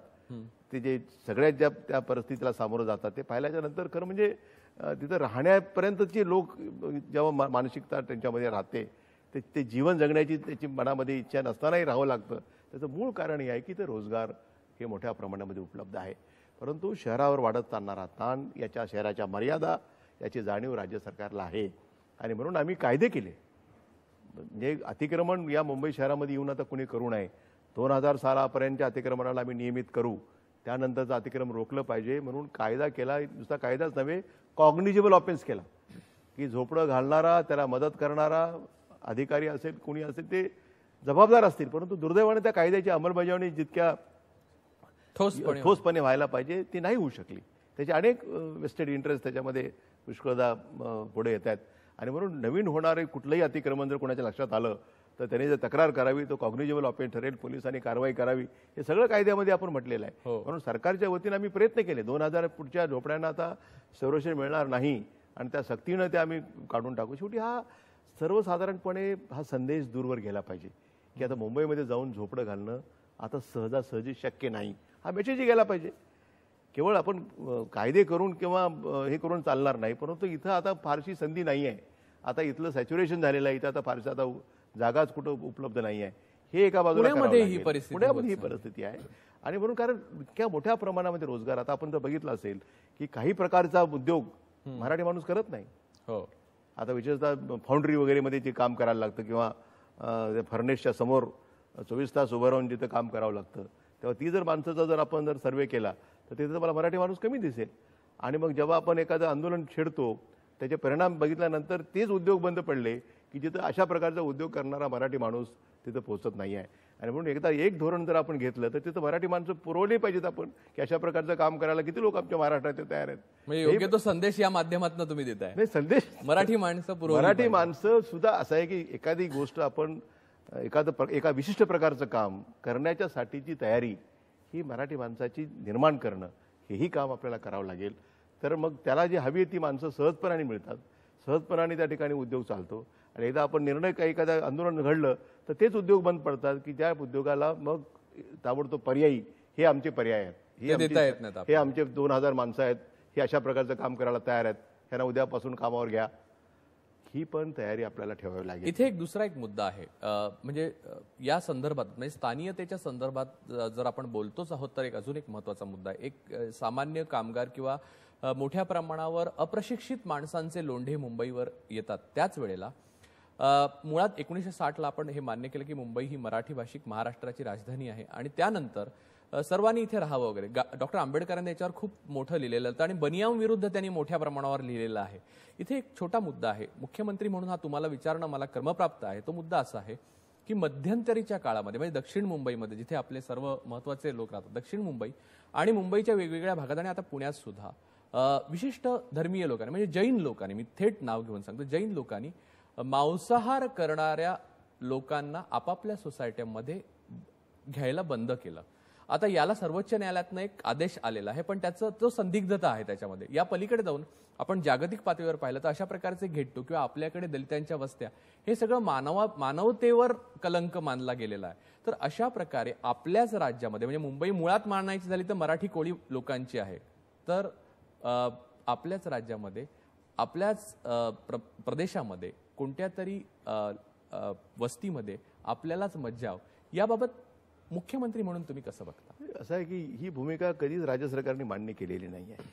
B: ते जे सगळ्यात ज्या त्या परिस्थितीला सामोरं जातात ते पाहिल्याच्या नंतर खरं म्हणजे तिथं राहण्यापर्यंतचे लोक जेव्हा मानसिकता त्यांच्यामध्ये राहते ते जीवन जगण्याची त्याची मनामध्ये इच्छा नसतानाही राहावं लागतं. त्याचं मूळ कारण हे आहे की ते रोजगार हे मोठ्या प्रमाणामध्ये उपलब्ध आहे, परंतु शहरावर वाढत चालणारा ताण, याच्या शहराच्या मर्यादा याची जाणीव राज्य सरकारला आहे. आणि म्हणून आम्ही कायदे केले. म्हणजे अतिक्रमण या मुंबई शहरामध्ये येऊन आता कुणी करू नये. 2000 सालापर्यंतच्या अतिक्रमणाला आम्ही नियमित करू, त्यानंतरचं अतिक्रमण रोखलं पाहिजे म्हणून कायदा केला. नुसता कायदाच नव्हे, कॉग्निजेबल ऑफेन्स केला की झोपडं घालणारा, त्याला मदत करणारा अधिकारी असेल, कुणी असेल, ते जबाबदार असतील. परंतु दुर्दैवाने त्या कायद्याची अंमलबजावणी जितक्या ठोसपणे व्हायला पाहिजे ती नाही होऊ शकली. त्याचे अनेक वेस्टेड इंटरेस्ट त्याच्यामध्ये पुष्कळदा पुढे येत आहेत. आणि म्हणून नवीन होणारे कुठलंही अतिक्रमण जर कोणाच्या लक्षात आलं तर त्याने जर तक्रार करावी, तो कॉग्निजेबल ऑफेन्स ठरेल, पोलिसांनी कारवाई करावी, हे सगळं कायद्यामध्ये आपण म्हटलेलं आहे. म्हणून सरकारच्या वतीनं आम्ही प्रयत्न केले. 2000 पुढच्या झोपड्यांना आता संरक्षण मिळणार नाही आणि त्या सक्तीनं ते आम्ही काढून टाकू. शेवटी हा सर्वसाधारणपणे हा संदेश दूरवर गेला पाहिजे की आता मुंबईमध्ये जाऊन झोपडं घालणं आता सहजासहजी शक्य नाही. हा मेसेजही गेला पाहिजे. केवळ आपण कायदे करून किंवा हे करून चालणार नाही, परंतु इथं आता फारशी संधी नाही आहे. आता इथलं सॅच्युरेशन झालेलं आहे. इथं आता फारशी आता जागाच कुठं उपलब्ध नाही आहे. हे एका बाजूला
A: पुण्यामध्ये ही
B: परिस्थिती आहे. आणि म्हणून कारण इतक्या मोठ्या प्रमाणामध्ये रोजगार आता आपण जर बघितलं असेल की काही प्रकारचा उद्योग मराठी माणूस करत नाही.
A: हो,
B: आता विशेषतः फाउंड्री वगैरे मध्ये जे काम करायला लागतं किंवा फर्नेसच्या समोर 24 तास उभं राहून जिथं काम करावं लागतं, तेव्हा ती जर माणसाचा जर आपण जर सर्वे केला तर तिथं मला मराठी माणूस कमी दिसेल. आणि मग जेव्हा आपण एखादं आंदोलन छेडतो त्याचे परिणाम बघितल्यानंतर तेच उद्योग बंद पडले की जिथं अशा प्रकारचा उद्योग करणारा मराठी माणूस तिथं पोहोचत नाही आहे. आणि म्हणून एकदा एक धोरण जर आपण घेतलं तर तिथं मराठी माणसं पुरवली पाहिजेत आपण की अशा प्रकारचं काम करायला किती लोक आमच्या महाराष्ट्रात तयार आहेत.
A: म्हणजे योग्य तो संदेश या माध्यमातून तुम्ही देताय.
B: नाही, संदेश
A: मराठी
B: माणसं सुद्धा असं आहे की एखादी गोष्ट आपण एका विशिष्ट प्रकारचं काम करण्याच्यासाठीची तयारी ही मराठी माणसाची निर्माण करणं हेही काम आपल्याला करावं लागेल. तर मग त्याला जी हवी आहे ती माणसं सहजपणाने मिळतात, सहजपणाने त्या ठिकाणी उद्योग चालतो. आणि एकदा आपण निर्णय काही एखादं आंदोलन घडलं तर तेच उद्योग बंद पडतात की त्या उद्योगाला मग ताबडतोब पर्यायी हे आमचे पर्याय आहेत, हे आमचे 2000 माणसं आहेत, हे अशा प्रकारचं काम करायला तयार आहेत, ह्यांना उद्यापासून कामावर घ्या, ही पण तयारी आपल्याला ठेवावी लागेल.
A: इथे एक दुसरा एक मुद्दा आहे. म्हणजे या संदर्भात म्हणजे स्थानीयतेच्या संदर्भात जर आपण बोलतोच आहोत तर एक अजून एक महत्वाचा मुद्दा आहे. एक सामान्य कामगार किंवा मोठ्या प्रमाणावर अप्रशिक्षित माणसांचे लोंढे मुंबईवर येतात. त्याच वेळेला मुळात 1960ला आपण हे मान्य केलं की मुंबई ही मराठी भाषिक महाराष्ट्राची राजधानी आहे आणि त्यानंतर सर्वांनी इथे राहावं वगैरे. डॉक्टर आंबेडकरांनी याच्यावर खूप मोठं लिहिलेलं होतं आणि बनियाम विरुद्ध त्यांनी मोठ्या प्रमाणावर लिहिलेलं आहे. इथे एक छोटा मुद्दा आहे. मुख्यमंत्री म्हणून हा तुम्हाला विचारणं मला क्रमप्राप्त आहे. तो मुद्दा असा आहे की मध्यंतरीच्या काळामध्ये म्हणजे दक्षिण मुंबईमध्ये जिथे आपले सर्व महत्वाचे लोक राहतात, दक्षिण मुंबई आणि मुंबईच्या वेगवेगळ्या भागात आणि आता पुण्यात सुद्धा विशिष्ट धर्मीय लोकांनी म्हणजे जैन लोकांनी, मी थेट नाव घेऊन सांगतो, जैन लोकांनी मांसाहार करणाऱ्या लोकांना आपापल्या सोसायट्यांमध्ये घ्यायला बंद केलं. आता याला सर्वोच्च न्यायालयातनं एक आदेश आलेला आहे, पण त्याचं जो संदिग्धता आहे त्याच्यामध्ये, या पलीकडे जाऊन आपण जागतिक पातळीवर पाहिलं तर अशा प्रकारचे घेटतो किंवा आपल्याकडे दलितांच्या वस्त्या हे सगळं मानवतेवर कलंक मानला गेलेला आहे. तर अशा प्रकारे आपल्याच राज्यामध्ये म्हणजे मुंबई मुळात मानायची झाली तर मराठी कोळी लोकांची आहे, तर आपल्याच राज्यामध्ये आपल्याच प्रदेशामध्ये कोणत्या तरी वस्तीमध्ये आपल्यालाच मज्जाव, याबाबत मुख्यमंत्री म्हणून तुम्ही कसं बघता?
B: असं आहे की ही भूमिका कधीच राज्य सरकारने मान्य केलेली नाही आहे.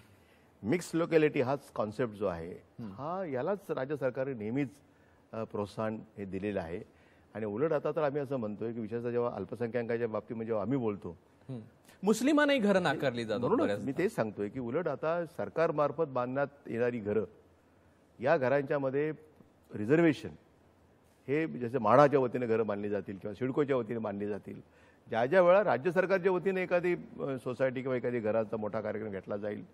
B: मिक्स लोकॅलिटी हाच कॉन्सेप्ट जो आहे हा यालाच राज्य सरकारने नेहमीच प्रोत्साहन हे दिलेलं आहे. आणि उलट आता तर आम्ही असं म्हणतोय की विशेषतः जेव्हा अल्पसंख्याकांच्या बाबतीमध्ये जेव्हा आम्ही बोलतो
A: मुस्लिमांनाही घरं नाकारली जातात.
B: मी तेच सांगतोय की उलट आता सरकारमार्फत बांधण्यात येणारी घरं, या घरांच्या मध्ये रिझर्वेशन हे जसं म्हाडाच्या वतीने घरं बांधली जातील किंवा सिडकोच्या वतीने बांधली जातील, ज्या वेळा राज्य सरकारच्या वतीने एखादी सोसायटी किंवा एखादी घराचा मोठा कार्यक्रम घेतला जाईल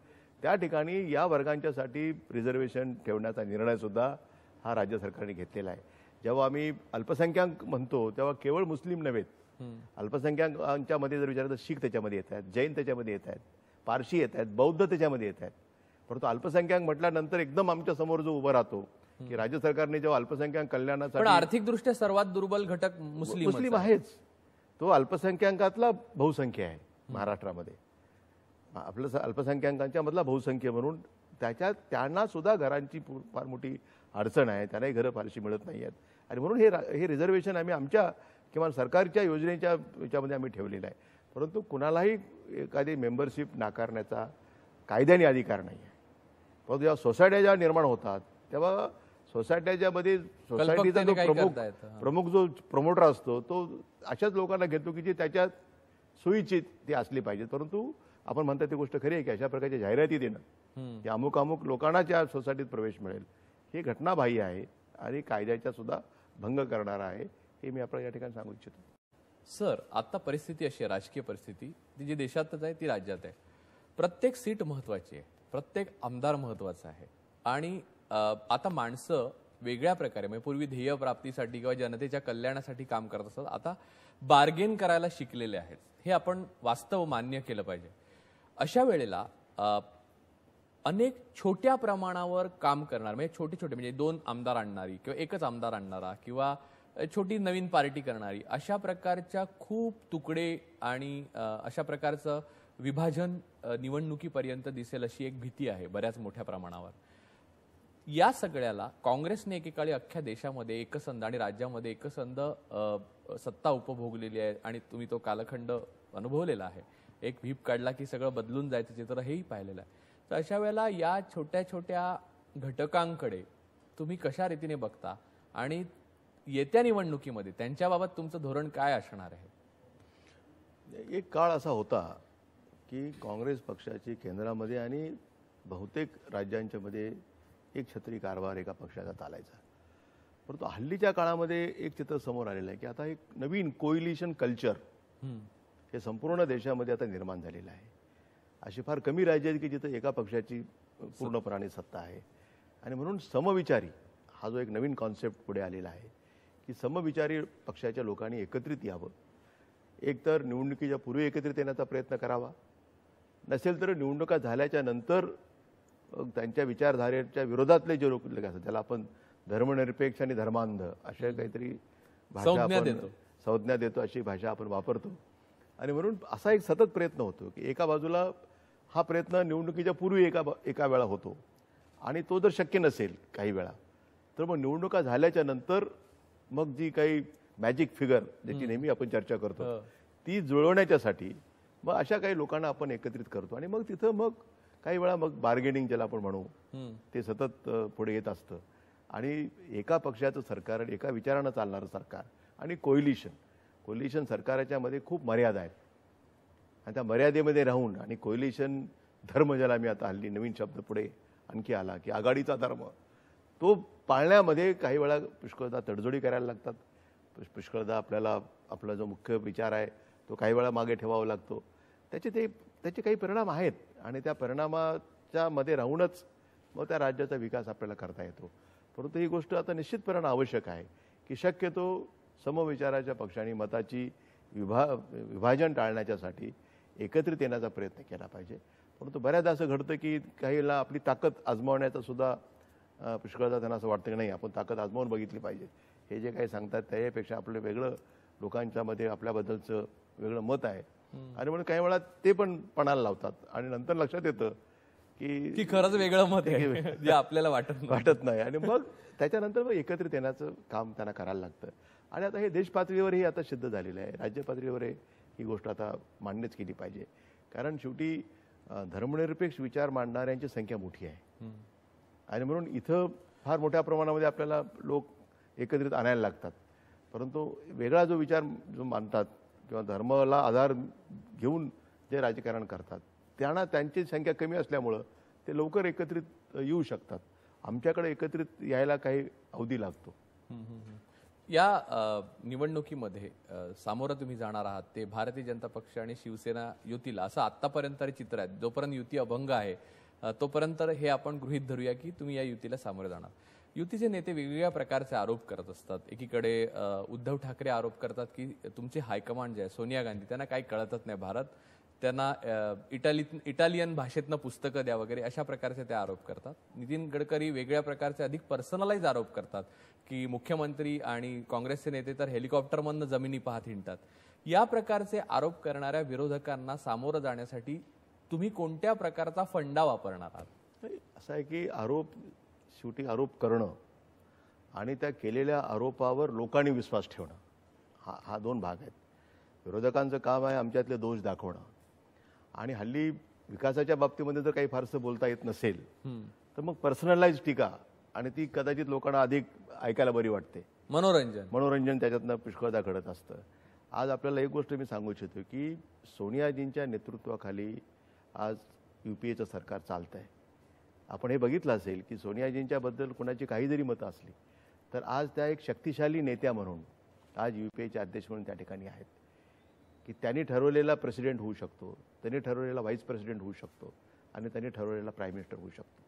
B: त्या ठिकाणी या वर्गांच्यासाठी रिझर्वेशन ठेवण्याचा निर्णय सुद्धा हा राज्य सरकारने घेतलेला आहे. जेव्हा आम्ही अल्पसंख्याक म्हणतो तेव्हा केवळ मुस्लिम नव्हेत, अल्पसंख्याकांच्या मध्ये जर विचारलं तर शीख त्याच्यामध्ये येत आहेत, जैन त्याच्यामध्ये येत आहेत, पारशी येत आहेत, बौद्ध त्याच्यामध्ये येत आहेत. परंतु अल्पसंख्याक म्हटल्यानंतर एकदम आमच्या समोर जो उभा राहतो की राज्य सरकारने जेव्हा अल्पसंख्याक
A: पण
B: कल्याणासाठी
A: आर्थिकदृष्ट्या सर्वात दुर्बल घटक
B: मुस्लिम आहेच, तो अल्पसंख्याकातला बहुसंख्य आहे महाराष्ट्रामध्ये. आपलं अल्पसंख्याकांच्या मधला बहुसंख्य म्हणून त्यांना सुद्धा घरांची फार मोठी अडचण आहे, त्यांनाही घरं फारशी मिळत नाही आहेत. आणि म्हणून हे रिझर्वेशन आम्ही आमच्या किंवा सरकारच्या योजनेच्या याच्यामध्ये आम्ही ठेवलेलं आहे. परंतु कुणालाही एखादी मेंबरशिप नाकारण्याचा कायद्याने अधिकार नाही आहे. परंतु जेव्हा सोसायट्या जेव्हा निर्माण होतात तेव्हा सोसायटीचा जो प्रमुख जो प्रमोटर असतो तो अशाच लोकांना घेतो की जे त्याच्या सोयीची ती असली पाहिजे. परंतु आपण म्हणता ती गोष्ट खरी आहे की अशा प्रकारच्या जाहिराती देणं की अमुक अमुक लोकांना त्या सोसायटीत प्रवेश मिळेल हे घटनाबाह्य आहे आणि कायद्याचा सुद्धा भंग करणारा आहे, हे मी आपल्याला या ठिकाणी सांगू इच्छितो.
A: सर, आता परिस्थिती अशी आहे, राजकीय परिस्थिती ती जी देशातच आहे ती राज्यात आहे. प्रत्येक सीट महत्वाची आहे, प्रत्येक आमदार महत्वाचा आहे. आणि आता माणसं वेगळ्या प्रकारे म्हणजे पूर्वी ध्येय प्राप्तीसाठी किंवा जनतेच्या कल्याणासाठी काम करत असतात, आता बार्गेन करायला शिकलेले आहेत. हे आपण वास्तव मान्य केलं पाहिजे. अशा वेळेला अनेक छोट्या प्रमाणावर काम करणार म्हणजे छोटे म्हणजे 2 आमदार आणणारी किंवा एकच आमदार आणणारा किंवा छोटी नवीन पार्टी करणारी अशा प्रकारच्या खूप तुकडे आणि अशा प्रकारचं विभाजन निवडणुकीपर्यंत दिसेल अशी एक भीती आहे बऱ्याच मोठ्या प्रमाणावर. या सगळ्याला काँग्रेसने एकेकाळी अख्ख्या देशामध्ये एकसंध आणि राज्यामध्ये एकसंध सत्ता उपभोगलेली आहे आणि तुम्ही तो कालखंड अनुभवलेला आहे. एक व्हीप काढला की सगळं बदलून जायचं चित्र हेही पाहिलेलं आहे. तर अशा वेळेला या छोट्या छोट्या घटकांकडे तुम्ही कशा रीतीने बघता आणि येत्या निवडणुकीमध्ये त्यांच्याबाबत तुमचं धोरण काय असणार आहे?
B: एक काळ असा होता की काँग्रेस पक्षाची केंद्रामध्ये आणि बहुतेक राज्यांच्या मध्ये एक छत्री कारभार एका पक्षाचा चालायचा. परंतु हल्लीच्या काळामध्ये एक चित्र समोर आलेलं आहे की आता एक नवीन कोइलिशन कल्चर हे संपूर्ण देशामध्ये आता निर्माण झालेलं आहे. अशी फार कमी राज्य आहेत की जिथं एका पक्षाची पूर्णपणे सत्ता आहे. आणि म्हणून समविचारी हा जो एक नवीन कॉन्सेप्ट पुढे आलेला आहे की समविचारी पक्षाच्या लोकांनी एकत्रित यावं. एकतर निवडणुकीच्या पूर्वी एकत्रित येण्याचा प्रयत्न करावा, नसेल तर निवडणुका झाल्याच्या नंतर त्यांच्या विचारधारेच्या विरोधातले जे लोक असतात त्याला आपण धर्मनिरपेक्ष आणि धर्मांध अशा काहीतरी भाषा संज्ञा देतो, अशी भाषा आपण वापरतो. आणि म्हणून असा एक सतत प्रयत्न होतो की एका बाजूला हा प्रयत्न निवडणुकीच्या पूर्वी एका वेळा होतो आणि तो जर शक्य नसेल काही वेळा तर मग निवडणुका झाल्याच्या नंतर मग जी काही मॅजिक फिगर ज्याची नेहमी आपण चर्चा करतो ती जुळवण्याच्यासाठी मग अशा काही लोकांना आपण एकत्रित करतो. आणि मग तिथं मग काही वेळा मग बार्गेनिंग ज्याला आपण म्हणू ते सतत पुढे येत असतं. आणि एका पक्षाचं सरकार आणि एका विचारानं चालणारं सरकार आणि कोलिशन सरकाराच्या मध्ये खूप मर्यादा आहेत. आणि त्या मर्यादेमध्ये राहून आणि कोलिशन धर्म ज्याला मी आता हल्ली नवीन शब्द पुढे आणखी आला की आघाडीचा धर्म, तो पाळण्यामध्ये काही वेळा पुष्कळदा तडजोडी करायला लागतात. पुष्कळदा आपल्याला आपला जो मुख्य विचार आहे तो काही वेळा मागे ठेवावा लागतो. त्याचे काही परिणाम आहेत आणि त्या परिणामाच्या मध्ये राहूनच मग त्या राज्याचा विकास आपल्याला करता येतो. परंतु ही गोष्ट आता निश्चितपणे आवश्यक आहे की शक्यतो समविचाराच्या पक्षांनी मताची विभाजन टाळण्याच्यासाठी एकत्रित येण्याचा प्रयत्न केला पाहिजे. परंतु बऱ्याचदा असं घडतं की काहीला आपली ताकद आजमावण्याचा सुद्धा पुष्कळदा त्यांना असं वाटतं की नाही आपण ताकद आजमावून बघितली पाहिजे. हे जे काही सांगतात त्यापेक्षा आपलं वेगळं लोकांच्या मध्ये आपल्याबद्दलचं वेगळं मत आहे आणि म्हणून काही वेळा ते पण पणाला लावतात आणि नंतर लक्षात येतं की
A: खरंच वेगळं मत आहे जे आपल्याला
B: वाटत नाही. आणि मग त्याच्यानंतर मग एकत्रित येण्याचं काम त्यांना करायला लागतं. आणि आता हे देश पातळीवरही आता सिद्ध झालेलं आहे, राज्य पातळीवर ही गोष्ट आता मान्यच केली पाहिजे. कारण शेवटी धर्मनिरपेक्ष विचार मांडणाऱ्यांची संख्या मोठी आहे आणि म्हणून इथं फार मोठ्या प्रमाणामध्ये आपल्याला लोक एकत्रित आणायला लागतात. परंतु वेगळा जो विचार जो मानतात किंवा धर्माला आधार घेऊन जे राजकारण करतात त्यांना त्यांची संख्या कमी असल्यामुळं ते लवकर एकत्रित येऊ शकतात. आमच्याकडे एकत्रित यायला काही अवधी लागतो.
A: या निवडणुकीमध्ये सामोरं तुम्ही जाणार आहात ते भारतीय जनता पक्ष आणि शिवसेना युतीला, असं आतापर्यंत चित्र आहे. जोपर्यंत युती अभंग आहे तोपर्यंत हे आपण गृहीत धरूया की तुम्ही या युतीला सामोरे जाणार. युतीचे नेते वेगवेगळ्या प्रकारचे आरोप करत असतात. एकीकडे उद्धव ठाकरे आरोप करतात की तुमची हायकमांड जे आहे सोनिया गांधी त्यांना काही कळतच नाही भारत, त्यांना इटालियन भाषेतनं पुस्तकं द्या वगैरे अशा प्रकारचे ते आरोप करतात. नितीन गडकरी वेगळ्या प्रकारचे अधिक पर्सनलाइज आरोप करतात की मुख्यमंत्री आणि काँग्रेसचे नेते तर हेलिकॉप्टरमधनं जमिनी पाहत हिंडतात. या प्रकारचे आरोप करणाऱ्या विरोधकांना सामोरं जाण्यासाठी तुम्ही कोणत्या प्रकारचा फंडा वापरणार आहात?
B: असं आहे की शेवटी आरोप करणं आणि त्या केलेल्या आरोपावर लोकांनी विश्वास ठेवणं हा दोन भाग आहेत. विरोधकांचं काम आहे आमच्यातले दोष दाखवणं, आणि हल्ली विकासाच्या बाबतीमध्ये जर काही फारसं बोलता येत नसेल तर मग पर्सनलाइज टीका, आणि ती कदाचित लोकांना अधिक ऐकायला बरी वाटते. मनोरंजन त्याच्यातनं पुष्कळदा घडत असतं. आज आपल्याला एक गोष्ट मी सांगू इच्छितो की सोनियाजींच्या नेतृत्वाखाली आज UPAचं सरकार चालतं आहे. आपण हे बघितलं असेल की सोनियाजींच्याबद्दल कोणाची काही जरी मतं असली तर आज त्या एक शक्तिशाली नेत्या म्हणून आज UPAचे अध्यक्ष म्हणून त्या ठिकाणी आहेत, की त्यांनी ठरवलेला प्रेसिडेंट होऊ शकतो, त्यांनी ठरवलेला व्हाईस प्रेसिडेंट होऊ शकतो, आणि त्यांनी ठरवलेला प्राईम मिनिस्टर होऊ शकतो.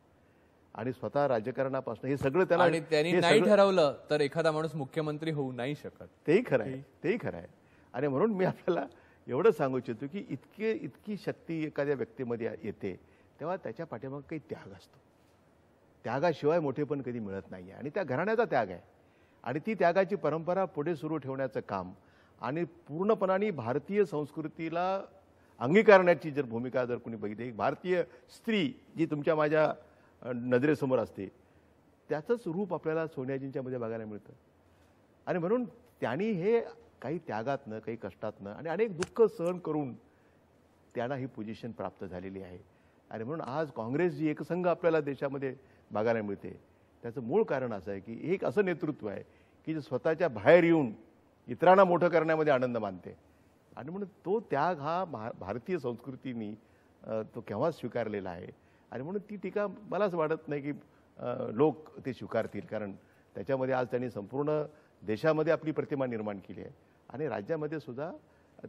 B: आणि स्वतः राजकारणापासून हे सगळं त्याला,
A: आणि त्यांनी नाही ठरवलं तर एखादा माणूस मुख्यमंत्री होऊ नाही शकत.
B: तेही खरं आहे. आणि म्हणून मी आपल्याला एवढं सांगू इच्छितो की इतकी शक्ती एखाद्या व्यक्तीमध्ये येते तेव्हा त्याच्या पाठीमागे काही त्याग असतो. त्यागाशिवाय मोठेपण कधी मिळत नाही आहे, आणि त्या घराण्याचा त्याग आहे. आणि ती त्यागाची परंपरा पुढे सुरू ठेवण्याचं काम आणि पूर्णपणाने भारतीय संस्कृतीला अंगीकारण्याची जर भूमिका जर कोणी बघितली, एक भारतीय स्त्री जी तुमच्या माझ्या नजरेसमोर असते, त्याचंच रूप आपल्याला सोनियाजींच्यामध्ये बघायला मिळतं. आणि म्हणून त्यांनी हे काही त्यागातनं, काही कष्टातनं आणि अनेक दुःख सहन करून त्यांना ही पोझिशन प्राप्त झालेली आहे. आणि म्हणून आज काँग्रेस जी एकसंघ आपल्याला देशामध्ये बघायला मिळते, त्याचं मूळ कारण असं आहे की एक असं नेतृत्व आहे की जे स्वतःच्या बाहेर येऊन इतरांना मोठं करण्यामध्ये आनंद मानते. आणि म्हणून तो त्याग हा भारतीय संस्कृतीनी तो केव्हाच स्वीकारलेला आहे. आणि म्हणून ती टीका मला असं वाटत नाही की लोक ते स्वीकारतील, कारण त्याच्यामध्ये आज त्यांनी संपूर्ण देशामध्ये आपली प्रतिमा निर्माण केली आहे, आणि राज्यामध्ये सुद्धा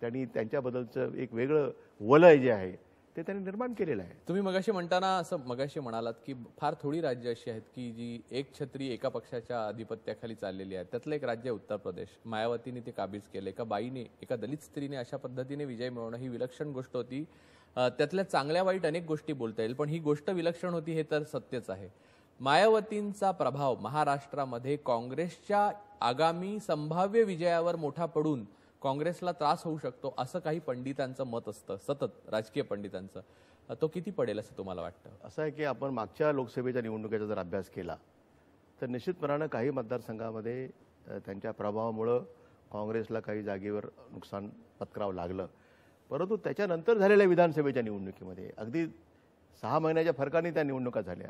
B: त्यांनी त्यांच्याबद्दलचं एक वेगळं वलय जे आहे ते त्यांनी निर्माण केलेलं आहे.
A: तुम्ही मगाशी म्हणताना असं मगाशी म्हणालात की फार थोडी राज्य अशी आहेत की जी एक छत्री एका पक्षाच्या आधिपत्याखाली चाललेली आहे. त्यातलं एक राज्य उत्तर प्रदेश. मायावतीने ते काबीज केलं. एका बाईने, एका दलित स्त्रीने अशा पद्धतीने विजय मिळवणं ही विलक्षण गोष्ट होती. त्यातल्या चांगल्या वाईट अनेक गोष्टी बोलता येईल, पण ही गोष्ट विलक्षण होती हे तर सत्यच आहे. मायावतींचा प्रभाव महाराष्ट्रामध्ये काँग्रेसच्या आगामी संभाव्य विजयावर मोठा पडून काँग्रेसला त्रास होऊ शकतो असं काही पंडितांचं मत असतं, सतत राजकीय पंडितांचं. तो किती पडेल असं तुम्हाला वाटतं?
B: असं आहे की आपण मागच्या लोकसभेच्या निवडणुकीचा जर अभ्यास केला तर निश्चितपणानं काही मतदारसंघामध्ये त्यांच्या प्रभावामुळं काँग्रेसला काही जागेवर नुकसान पत्करावं लागलं. परंतु त्याच्यानंतर झालेल्या विधानसभेच्या निवडणुकीमध्ये अगदी 6 महिन्याच्या फरकाने त्या निवडणुका झाल्या.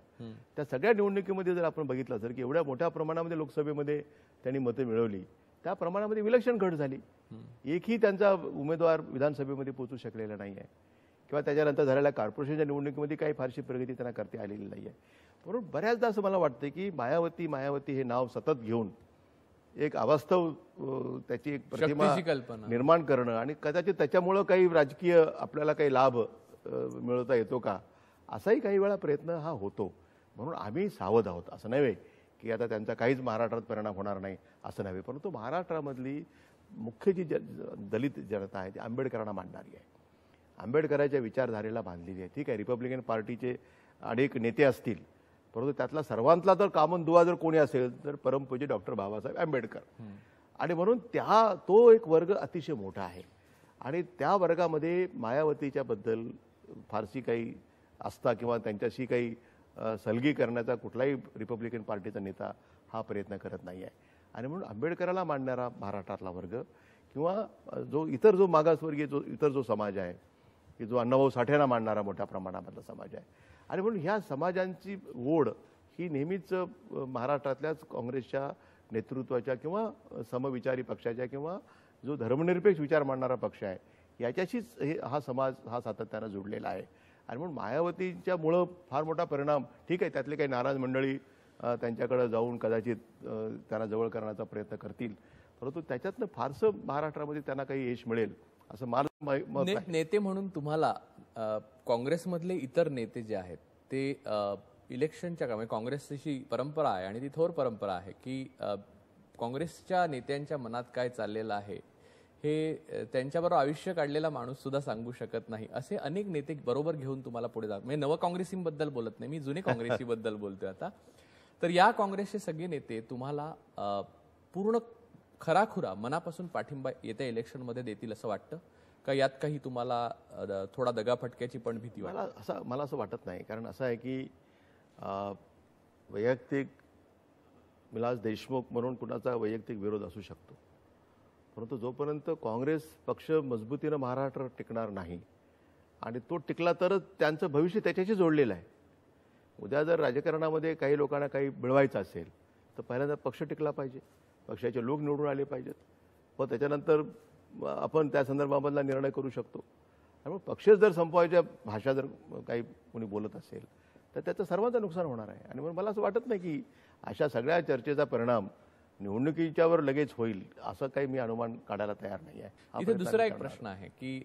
B: त्या सगळ्या निवडणुकीमध्ये जर आपण बघितलं तर की एवढ्या मोठ्या प्रमाणामध्ये लोकसभेमध्ये त्यांनी मतं मिळवली, त्या प्रमाणामध्ये विलक्षण घट झाली. एकही त्यांचा उमेदवार विधानसभेमध्ये पोहोचू शकलेला नाही आहे, किंवा त्याच्यानंतर झालेल्या कॉर्पोरेशनच्या निवडणुकीमध्ये काही फारशी प्रगती त्यांना करता आलेली नाही आहे. म्हणून बऱ्याचदा असं मला वाटतं की मायावती हे नाव सतत घेऊन एक अवास्तव त्याची एक प्रतिमा निर्माण करणं, आणि कदाचित त्याच्यामुळं काही राजकीय आपल्याला काही लाभ मिळवता येतो का, असाही काही वेळा प्रयत्न हा होतो. म्हणून आम्ही सावध आहोत. असं नव्हे की आता त्यांचा काहीच महाराष्ट्रात परिणाम होणार नाही असं नव्हे, परंतु महाराष्ट्रामधली मुख्य जी दलित जनता आहे ती आंबेडकरांना मानणारी आहे, आंबेडकरांच्या विचारधारेला बांधलेली आहे. ठीक आहे, रिपब्लिकन पार्टीचे अनेक नेते असतील, परंतु त्यातला सर्वांतला तर कामन दुवा जर कोणी असेल तर परमपूज्य डॉक्टर बाबासाहेब आंबेडकर. आणि म्हणून तो एक वर्ग अतिशय मोठा आहे, आणि त्या वर्गामध्ये मायावतीच्या बद्दल फारशी काही आस्था किंवा त्यांच्याशी काही सलगी करण्याचा कुठलाही रिपब्लिकन पार्टीचा नेता हा प्रयत्न करत नाही आहे. आणि म्हणून आंबेडकराला मानणारा महाराष्ट्रातला वर्ग किंवा जो मागासवर्गीय इतर जो समाज आहे की जो अण्णाभाऊ साठेंना मानणारा मोठ्या प्रमाणामधला समाज आहे, आणि म्हणून ह्या समाजांची ओढ ही नेहमीच महाराष्ट्रातल्याच काँग्रेसच्या नेतृत्वाच्या किंवा समविचारी पक्षाच्या किंवा जो धर्मनिरपेक्ष विचार मांडणारा पक्ष आहे याच्याशीच हा समाज हा सातत्यानं जुडलेला आहे. आणि म्हणून मायावतीच्यामुळं फार मोठा परिणाम, ठीक आहे, त्यातले काही नाराज मंडळी त्यांच्याकडे जाऊन कदाचित त्यांना जवळ करण्याचा प्रयत्न करतील, परंतु त्याच्यातनं फारसं महाराष्ट्रामध्ये त्यांना काही यश मिळेल असं मला मत आहे.
A: नेते म्हणून तुम्हाला काँग्रेसमधले इतर नेते जे आहेत ते इलेक्शनच्या काळात काँग्रेसची परंपरा आहे आणि ती थोर परंपरा आहे की काँग्रेसच्या नेत्यांच्या मनात काय चाललेलं आहे हे त्यांच्याबरोबर आयुष्य काढलेला माणूस सुद्धा सांगू शकत नाही. असे अनेक नेते बरोबर घेऊन तुम्हाला पुढे जात, म्हणजे नव काँग्रेसींबद्दल बोलत नाही मी, जुने काँग्रेसीबद्दल बोलतोय आता. तर या काँग्रेसचे सगळे नेते तुम्हाला पूर्ण खराखुरा मनापासून पाठिंबा येत्या इलेक्शनमध्ये देतील असं वाटतं का? यात काही तुम्हाला थोडा दगाफटक्याची पण भीती वाटते?
B: मला असं वाटत नाही. कारण असं आहे की वैयक्तिक विलास देशमुख म्हणून कुणाचा वैयक्तिक विरोध असू शकतो, परंतु जोपर्यंत काँग्रेस पक्ष मजबूतीनं महाराष्ट्रात टिकणार नाही आणि तो टिकला तरच त्यांचं भविष्य त्याच्याशी जोडलेलं आहे. उद्या जर राजकारणामध्ये काही लोकांना काही मिळवायचं असेल तर पहिल्यांदा पक्ष टिकला पाहिजे, पक्षाचे लोक निवडून आले पाहिजेत, व त्याच्यानंतर आपण त्या संदर्भामधला निर्णय करू शकतो. आणि मग पक्ष जर संपवायच्या भाषा जर काही कोणी बोलत असेल तर त्याचं सर्वांचं नुकसान होणार आहे. आणि म्हणून मला असं वाटत नाही की अशा सगळ्या चर्चेचा परिणाम निवडणुकीच्यावर लगेच होईल असं काही मी अनुमान काढायला तयार नाही आहे.
A: इथे दुसरा एक प्रश्न आहे की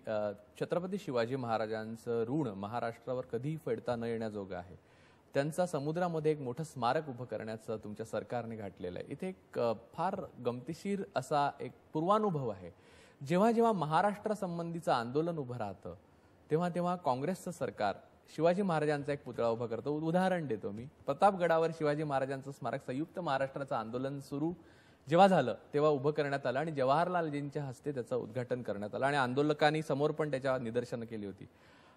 A: छत्रपती शिवाजी महाराजांचं ऋण महाराष्ट्रावर कधीही फेडता न येण्याजोगं आहे. त्यांचा समुद्रामध्ये एक मोठं स्मारक उभं करण्याचं तुमच्या सरकारने घातलेलं आहे. इथे एक फार गमतीशीर असा एक पूर्वानुभव आहे. जेव्हा जेव्हा महाराष्ट्रासंबंधीचं आंदोलन उभं राहतं तेव्हा तेव्हा काँग्रेसचं सरकार शिवाजी महाराजांचा एक पुतळा उभा करतो. उदाहरण देतो मी, प्रतापगडावर शिवाजी महाराजांचं स्मारक संयुक्त महाराष्ट्राचं आंदोलन सुरू जेव्हा झालं तेव्हा उभं करण्यात आलं आणि जवाहरलालजींच्या हस्ते त्याचं उद्घाटन करण्यात आलं आणि आंदोलकांनी समोर पण त्याच्या निदर्शनं केली होती.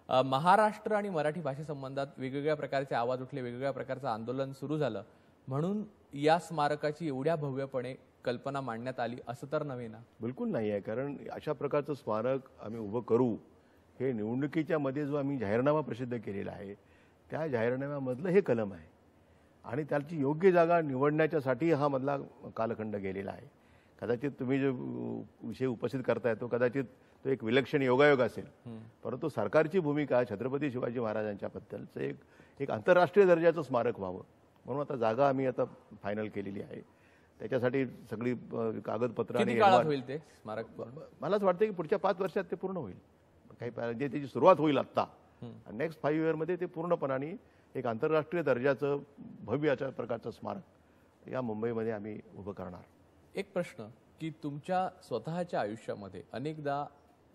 A: महाराष्ट्र आणि मराठी भाषेसंबंधात वेगवेगळ्या प्रकारचे आवाज उठले, वेगवेगळ्या प्रकारचं आंदोलन सुरू झालं, म्हणून या स्मारकाची एवढ्या भव्यपणे कल्पना मांडण्यात आली असं तर नव्हे ना?
B: बिलकुल नाही आहे. कारण अशा प्रकारचं स्मारक आम्ही उभं करू हे निवडणुकीच्या मध्ये जो आम्ही जाहीरनामा प्रसिद्ध केलेला आहे त्या जाहीरनाम्यामधलं हे कलम आहे आणि त्याची योग्य जागा निवडण्याच्यासाठी हा मधला कालखंड गेलेला आहे. कदाचित तुम्ही जो विषय उपस्थित करताय तो कदाचित तो एक विलक्षण योगायोग असेल, परंतु सरकारची भूमिका छत्रपती शिवाजी महाराजांच्या बद्दलचं एक आंतरराष्ट्रीय दर्जाचं स्मारक व्हावं म्हणून आता जागा आम्ही आता फायनल केलेली आहे. त्याच्यासाठी सगळी कागदपत्र
A: किती काळात होईल ते स्मारक?
B: मलाच वाटतं की पुढच्या 5 वर्षात ते पूर्ण होईल. काही जे त्याची सुरुवात होईल आत्ता, नेक्स्ट 5 इयरमध्ये ते पूर्णपणाने एक आंतरराष्ट्रीय दर्जाचं भव्य अशा प्रकारचं स्मारक या मुंबईमध्ये आम्ही उभं करणार.
A: एक प्रश्न की तुमच्या स्वतःच्या आयुष्यामध्ये अनेकदा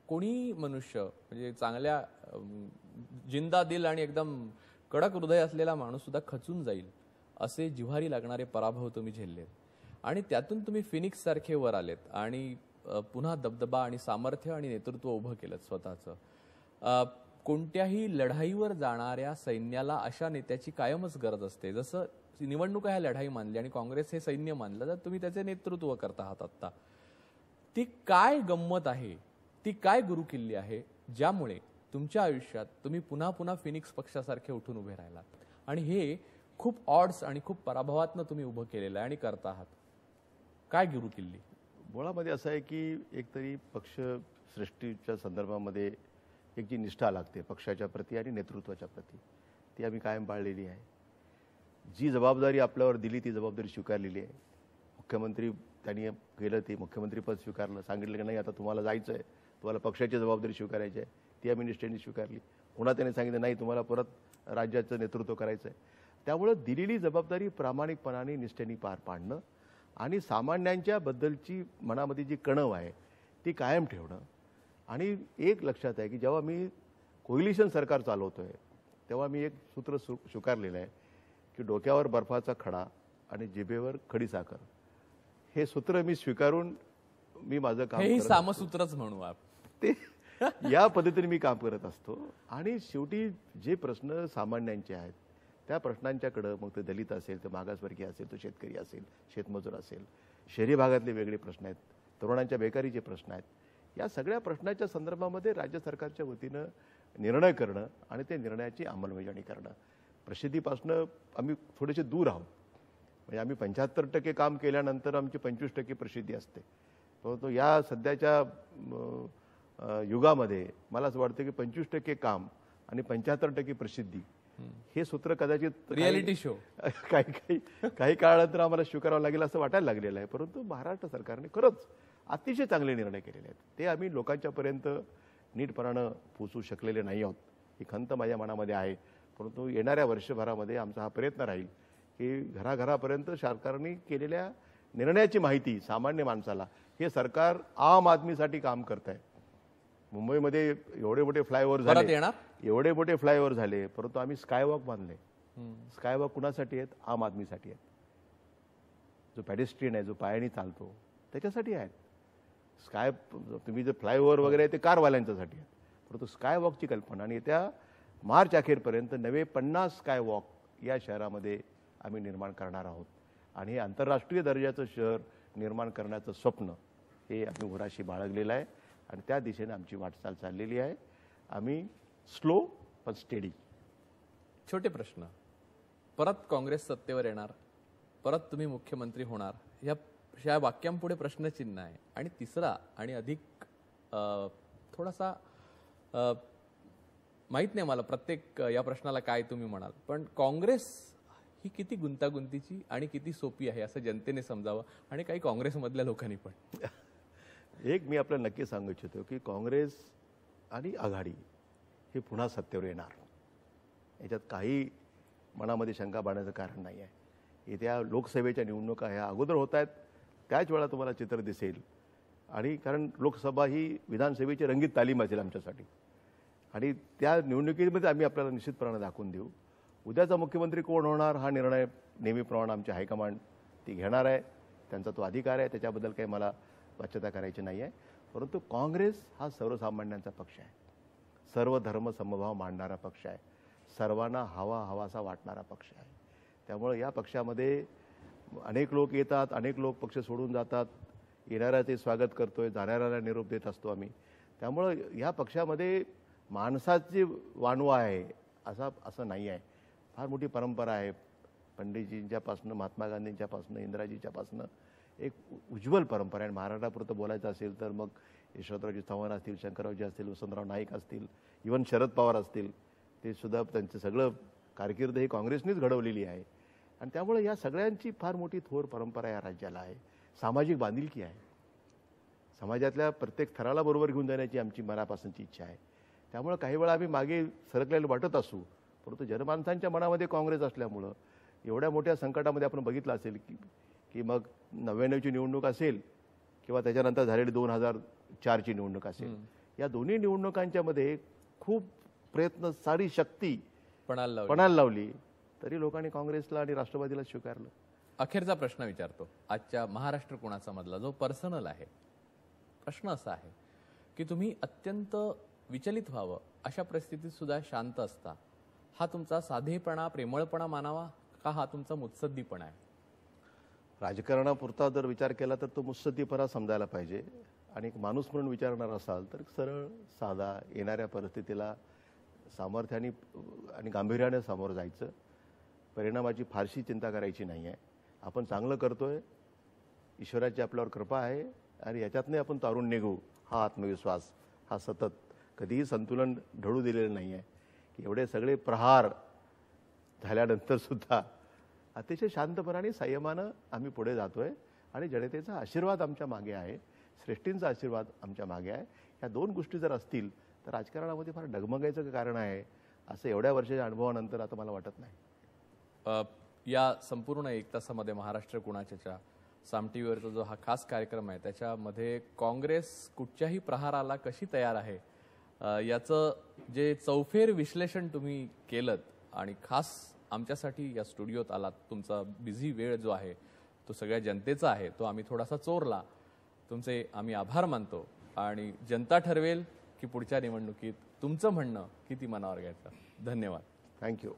A: कोणी मनुष्य म्हणजे चांगल्या जिंदा दिल आणि एकदम कडक हृदय असलेला माणूस सुद्धा खचून जाईल असे जिव्हारी लागणारे पराभव तुम्ही झेललेत आणि त्यातून तुम्ही फिनिक्स सारखे वर आलेत आणि पुन्हा दबदबा आणि सामर्थ्य आणि नेतृत्व उभं केलं स्वतःचं. कोणत्याही लढाईवर जाणाऱ्या सैन्याला अशा नेत्याची कायमच गरज असते. जसं निवडणुका ह्या लढाई मानली आणि काँग्रेस हे सैन्य मानलं तर तुम्ही त्याचे नेतृत्व करता आहात आत्ता. ती काय गंमत आहे, ती काय गुरुकिल्ली आहे ज्यामुळे तुमच्या आयुष्यात तुम्ही पुन्हा पुन्हा फिनिक्स पक्षासारखे उठून उभे राहिलात आणि हे खूप ऑड्स आणि खूप पराभवातनं तुम्ही उभं केलेलं आहे आणि करता आहात? काय गुरुकिल्ली?
B: मुळामध्ये असं आहे की एकतरी पक्ष सृष्टीच्या संदर्भामध्ये एक जी निष्ठा लागते पक्षाच्या प्रती आणि नेतृत्वाच्या प्रती ती आम्ही कायम पाळलेली आहे. जी जबाबदारी आपल्यावर दिली ती जबाबदारी स्वीकारलेली आहे. मुख्यमंत्री त्यांनी केलं, ते मुख्यमंत्रीपद स्वीकारलं, सांगितलं की नाही आता तुम्हाला जायचं आहे, तुम्हाला पक्षाची जबाबदारी स्वीकारायची आहे, ती आम्ही निष्ठेने स्वीकारली. पुन्हा त्यांनी सांगितलं नाही तुम्हाला परत राज्याचं नेतृत्व करायचं आहे. त्यामुळे दिलेली जबाबदारी प्रामाणिकपणाने निष्ठेने पार पाडणं आणि सामान्यांच्या बद्दलची मनामध्ये जी कणव आहे ती कायम ठेवणं. आणि एक लक्षात आहे की जेव्हा मी कोलिशन सरकार चालवतोय तेव्हा मी एक सूत्र स्वीकारलेलं आहे की डोक्यावर बर्फाचा खडा आणि जिभेवर खडी साखर, हे सूत्र मी स्वीकारून मी माझं काम
A: हे सामसूत्रच म्हणू
B: ते या पद्धतीने मी काम करत असतो. आणि शेवटी जे प्रश्न सामान्यांचे आहेत त्या प्रश्नांच्याकडं, मग ते दलित असेल, तर मागासवर्गीय असेल, तो शेतकरी असेल, शेतमजूर असेल, शहरी भागातले वेगळे प्रश्न आहेत, तरुणांच्या बेकारीचे प्रश्न आहेत, या सगळ्या प्रश्नाच्या संदर्भामध्ये राज्य सरकारच्या वतीनं निर्णय करणं आणि ते निर्णयाची अंमलबजावणी करणं. प्रसिद्धीपासून आम्ही थोडेसे दूर आहोत. म्हणजे आम्ही 75% काम केल्यानंतर आमची 25% प्रसिद्धी असते. परंतु या सध्याच्या युगामध्ये मला असं वाटतं की 25% काम आणि 75% प्रसिद्धी हे सूत्र कदाचित
A: रियालिटी शो
B: काही काळानंतर आम्हाला स्वीकारावं लागेल असं वाटायला लागलेलं आहे. परंतु महाराष्ट्र सरकारने खरंच अतिशय चांगले निर्णय केलेले आहेत. ते आम्ही लोकांच्यापर्यंत नीटपणानं पोचू शकलेले नाही आहोत. ही खंत माझ्या मनामध्ये आहे. परंतु येणाऱ्या वर्षभरामध्ये आमचा हा प्रयत्न राहील की घराघरापर्यंत सरकारने केलेल्या निर्णयाची माहिती सामान्य माणसाला, हे सरकार आम आदमीसाठी काम करत आहे. मुंबईमध्ये एवढे मोठे फ्लायओव्हर
A: परत
B: झाले,
A: येणार
B: एवढे मोठे फ्लायओव्हर झाले, परंतु आम्ही स्कायवॉक बांधले. स्कायवॉक कुणासाठी आहेत? आम आदमीसाठी आहेत. जो पॅडेस्ट्रियन आहे, जो पायाने चालतो, त्याच्यासाठी आहेत. तुम्ही जे फ्लायओव्हर वगैरे आहे ते कारवाल्यांच्यासाठी आहेत, परंतु स्कायवॉकची कल्पना आणि येत्या मार्च अखेरपर्यंत नवे 50 स्कायवॉक या शहरामध्ये आम्ही निर्माण करणार आहोत. आणि हे आंतरराष्ट्रीय दर्जाचं शहर निर्माण करण्याचं स्वप्न हे आम्ही उराशी बाळगलेलं आहे आणि त्या दिशेने आमची वाटचाल चाललेली आहे. आम्ही स्लो पण स्टेडी.
A: छोटे प्रश्न. परत काँग्रेस सत्तेवर येणार, परत तुम्ही मुख्यमंत्री होणार, ह्या वाक्यांपुढे प्रश्नचिन्ह आहे. आणि तिसरा आणि अधिक थोडासा माहित नाही मला प्रत्येक या प्रश्नाला काय तुम्ही म्हणाल, पण काँग्रेस ही किती गुंतागुंतीची आणि किती सोपी आहे असं जनतेने समजावं आणि काही काँग्रेसमधल्या लोकांनी पण.
B: एक मी आपल्याला नक्की सांगू इच्छितो की काँग्रेस आणि आघाडी हे पुन्हा सत्तेवर येणार, याच्यात काही मनामध्ये शंका बाळगण्याचं कारण नाही आहे. येत्या लोकसभेच्या निवडणुका ह्या अगोदर होत आहेत, त्याच वेळा तुम्हाला चित्र दिसेल. आणि कारण लोकसभा ही विधानसभेची रंगीत तालीम असेल आमच्यासाठी आणि त्या निवडणुकीमध्ये आम्ही आपल्याला निश्चितपणे दाखवून देऊ. उद्याचा मुख्यमंत्री कोण होणार हा निर्णय नेहमीप्रमाणे आमची हायकमांड ती घेणार आहे, त्यांचा तो अधिकार आहे, त्याच्याबद्दल काही मला वाच्यता करायची नाही आहे. परंतु काँग्रेस हा सर्वसामान्यांचा पक्ष आहे, सर्व धर्म समभाव मांडणारा पक्ष आहे, सर्वांना हवासा वाटणारा पक्ष आहे. त्यामुळे या पक्षामध्ये अनेक लोक येतात, अनेक लोक पक्ष सोडून जातात. येणाऱ्याचे स्वागत करतोय, जाणाऱ्याला निरोप देत असतो आम्ही. त्यामुळं या पक्षामध्ये माणसाची वानवा आहे असं नाही आहे. फार मोठी परंपरा आहे. पंडितजींच्यापासून, महात्मा गांधींच्यापासून, इंदिराजीच्यापासून एक उज्ज्वल परंपरा आहे. महाराष्ट्रापुरतं बोलायचं असेल तर मग यशवंतरावजी चव्हाण असतील, शंकररावजी असतील, वसंतराव नाईक असतील, इव्हन शरद पवार असतील, ते सुद्धा त्यांचं सगळं कारकीर्द ही काँग्रेसनीच घडवलेली आहे. आणि त्यामुळे या सगळ्यांची फार मोठी थोर परंपरा या राज्याला आहे. सामाजिक बांधिलकी आहे, समाजातल्या प्रत्येक थराला बरोबर घेऊन जाण्याची आमची मनापासूनची इच्छा आहे. त्यामुळे काही वेळा आम्ही मागे सरकलेलं वाटत असू, परंतु जनमानसांच्या मनामध्ये काँग्रेस असल्यामुळं एवढ्या मोठ्या संकटामध्ये आपण बघितलं असेल की मग 99ची निवडणूक असेल किंवा त्याच्यानंतर झालेली 2004ची निवडणूक असेल, या दोन्ही निवडणुकांच्या मध्ये खूप प्रयत्न, सारी शक्ती पणाला लावली, तरी लोकांनी काँग्रेसला आणि राष्ट्रवादीला स्वीकारलं.
A: अखेरचा प्रश्न विचारतो. आजच्या महाराष्ट्र कोणाचा मधला जो पर्सनल आहे, प्रश्न असा आहे की तुम्ही अत्यंत विचलित व्हावं अशा परिस्थितीत सुद्धा शांत असता. हा तुमचा साधेपणा, प्रेमळपणा मानावा का हा तुमचा मुत्सद्दीपणा आहे?
B: राजकारणापुरता जर विचार केला तर तो मुत्सद्दीपणा समजायला पाहिजे. आणि एक माणूस म्हणून विचारणार असाल तर सरळ साधा, येणाऱ्या परिस्थितीला सामर्थ्याने आणि गांभीर्याने समोर जायचं. परिणामाची फारशी चिंता करायची नाही आहे. आपण चांगलं करतोय, ईश्वराची आपल्यावर कृपा आहे आणि याच्यातने आपण तारून निघू हा आत्मविश्वास हा सतत कधीही संतुलन ढळू दिलेलं नाही आहे. की एवढे सगळे प्रहार झाल्यानंतर सुद्धा अतिशय शांतपणाने, संयमानं आम्ही पुढे जातोय आणि जनतेचा आशीर्वाद आमच्या मागे आहे, श्रेष्ठींचा आशीर्वाद आमच्या मागे आहे. या दोन गोष्टी जर असतील तर राजकारणामध्ये फार डगमगायचं कारण आहे असं एवढ्या वर्षाच्या अनुभवानंतर आता मला वाटत नाही.
A: या संपूर्ण 1 तासामध्ये महाराष्ट्र कुणाच्या साम टीव्हीवरचा जो हा खास कार्यक्रम आहे त्याच्यामध्ये काँग्रेस कुठच्याही प्रहाराला कशी तयार आहे याचं जे चौफेर विश्लेषण तुम्ही केलं आणि खास आमच्यासाठी या स्टुडिओत आलात. तुमचा बिझी वेळ जो आहे तो सगळ्या जनतेचा आहे, तो आम्ही थोडासा चोरला. तुमचे आम्ही आभार मानतो आणि जनता ठरवेल की पुढच्या निवडणुकीत तुमचं म्हणणं किती मनावर घ्यायचं. धन्यवाद.
B: थँक्यू.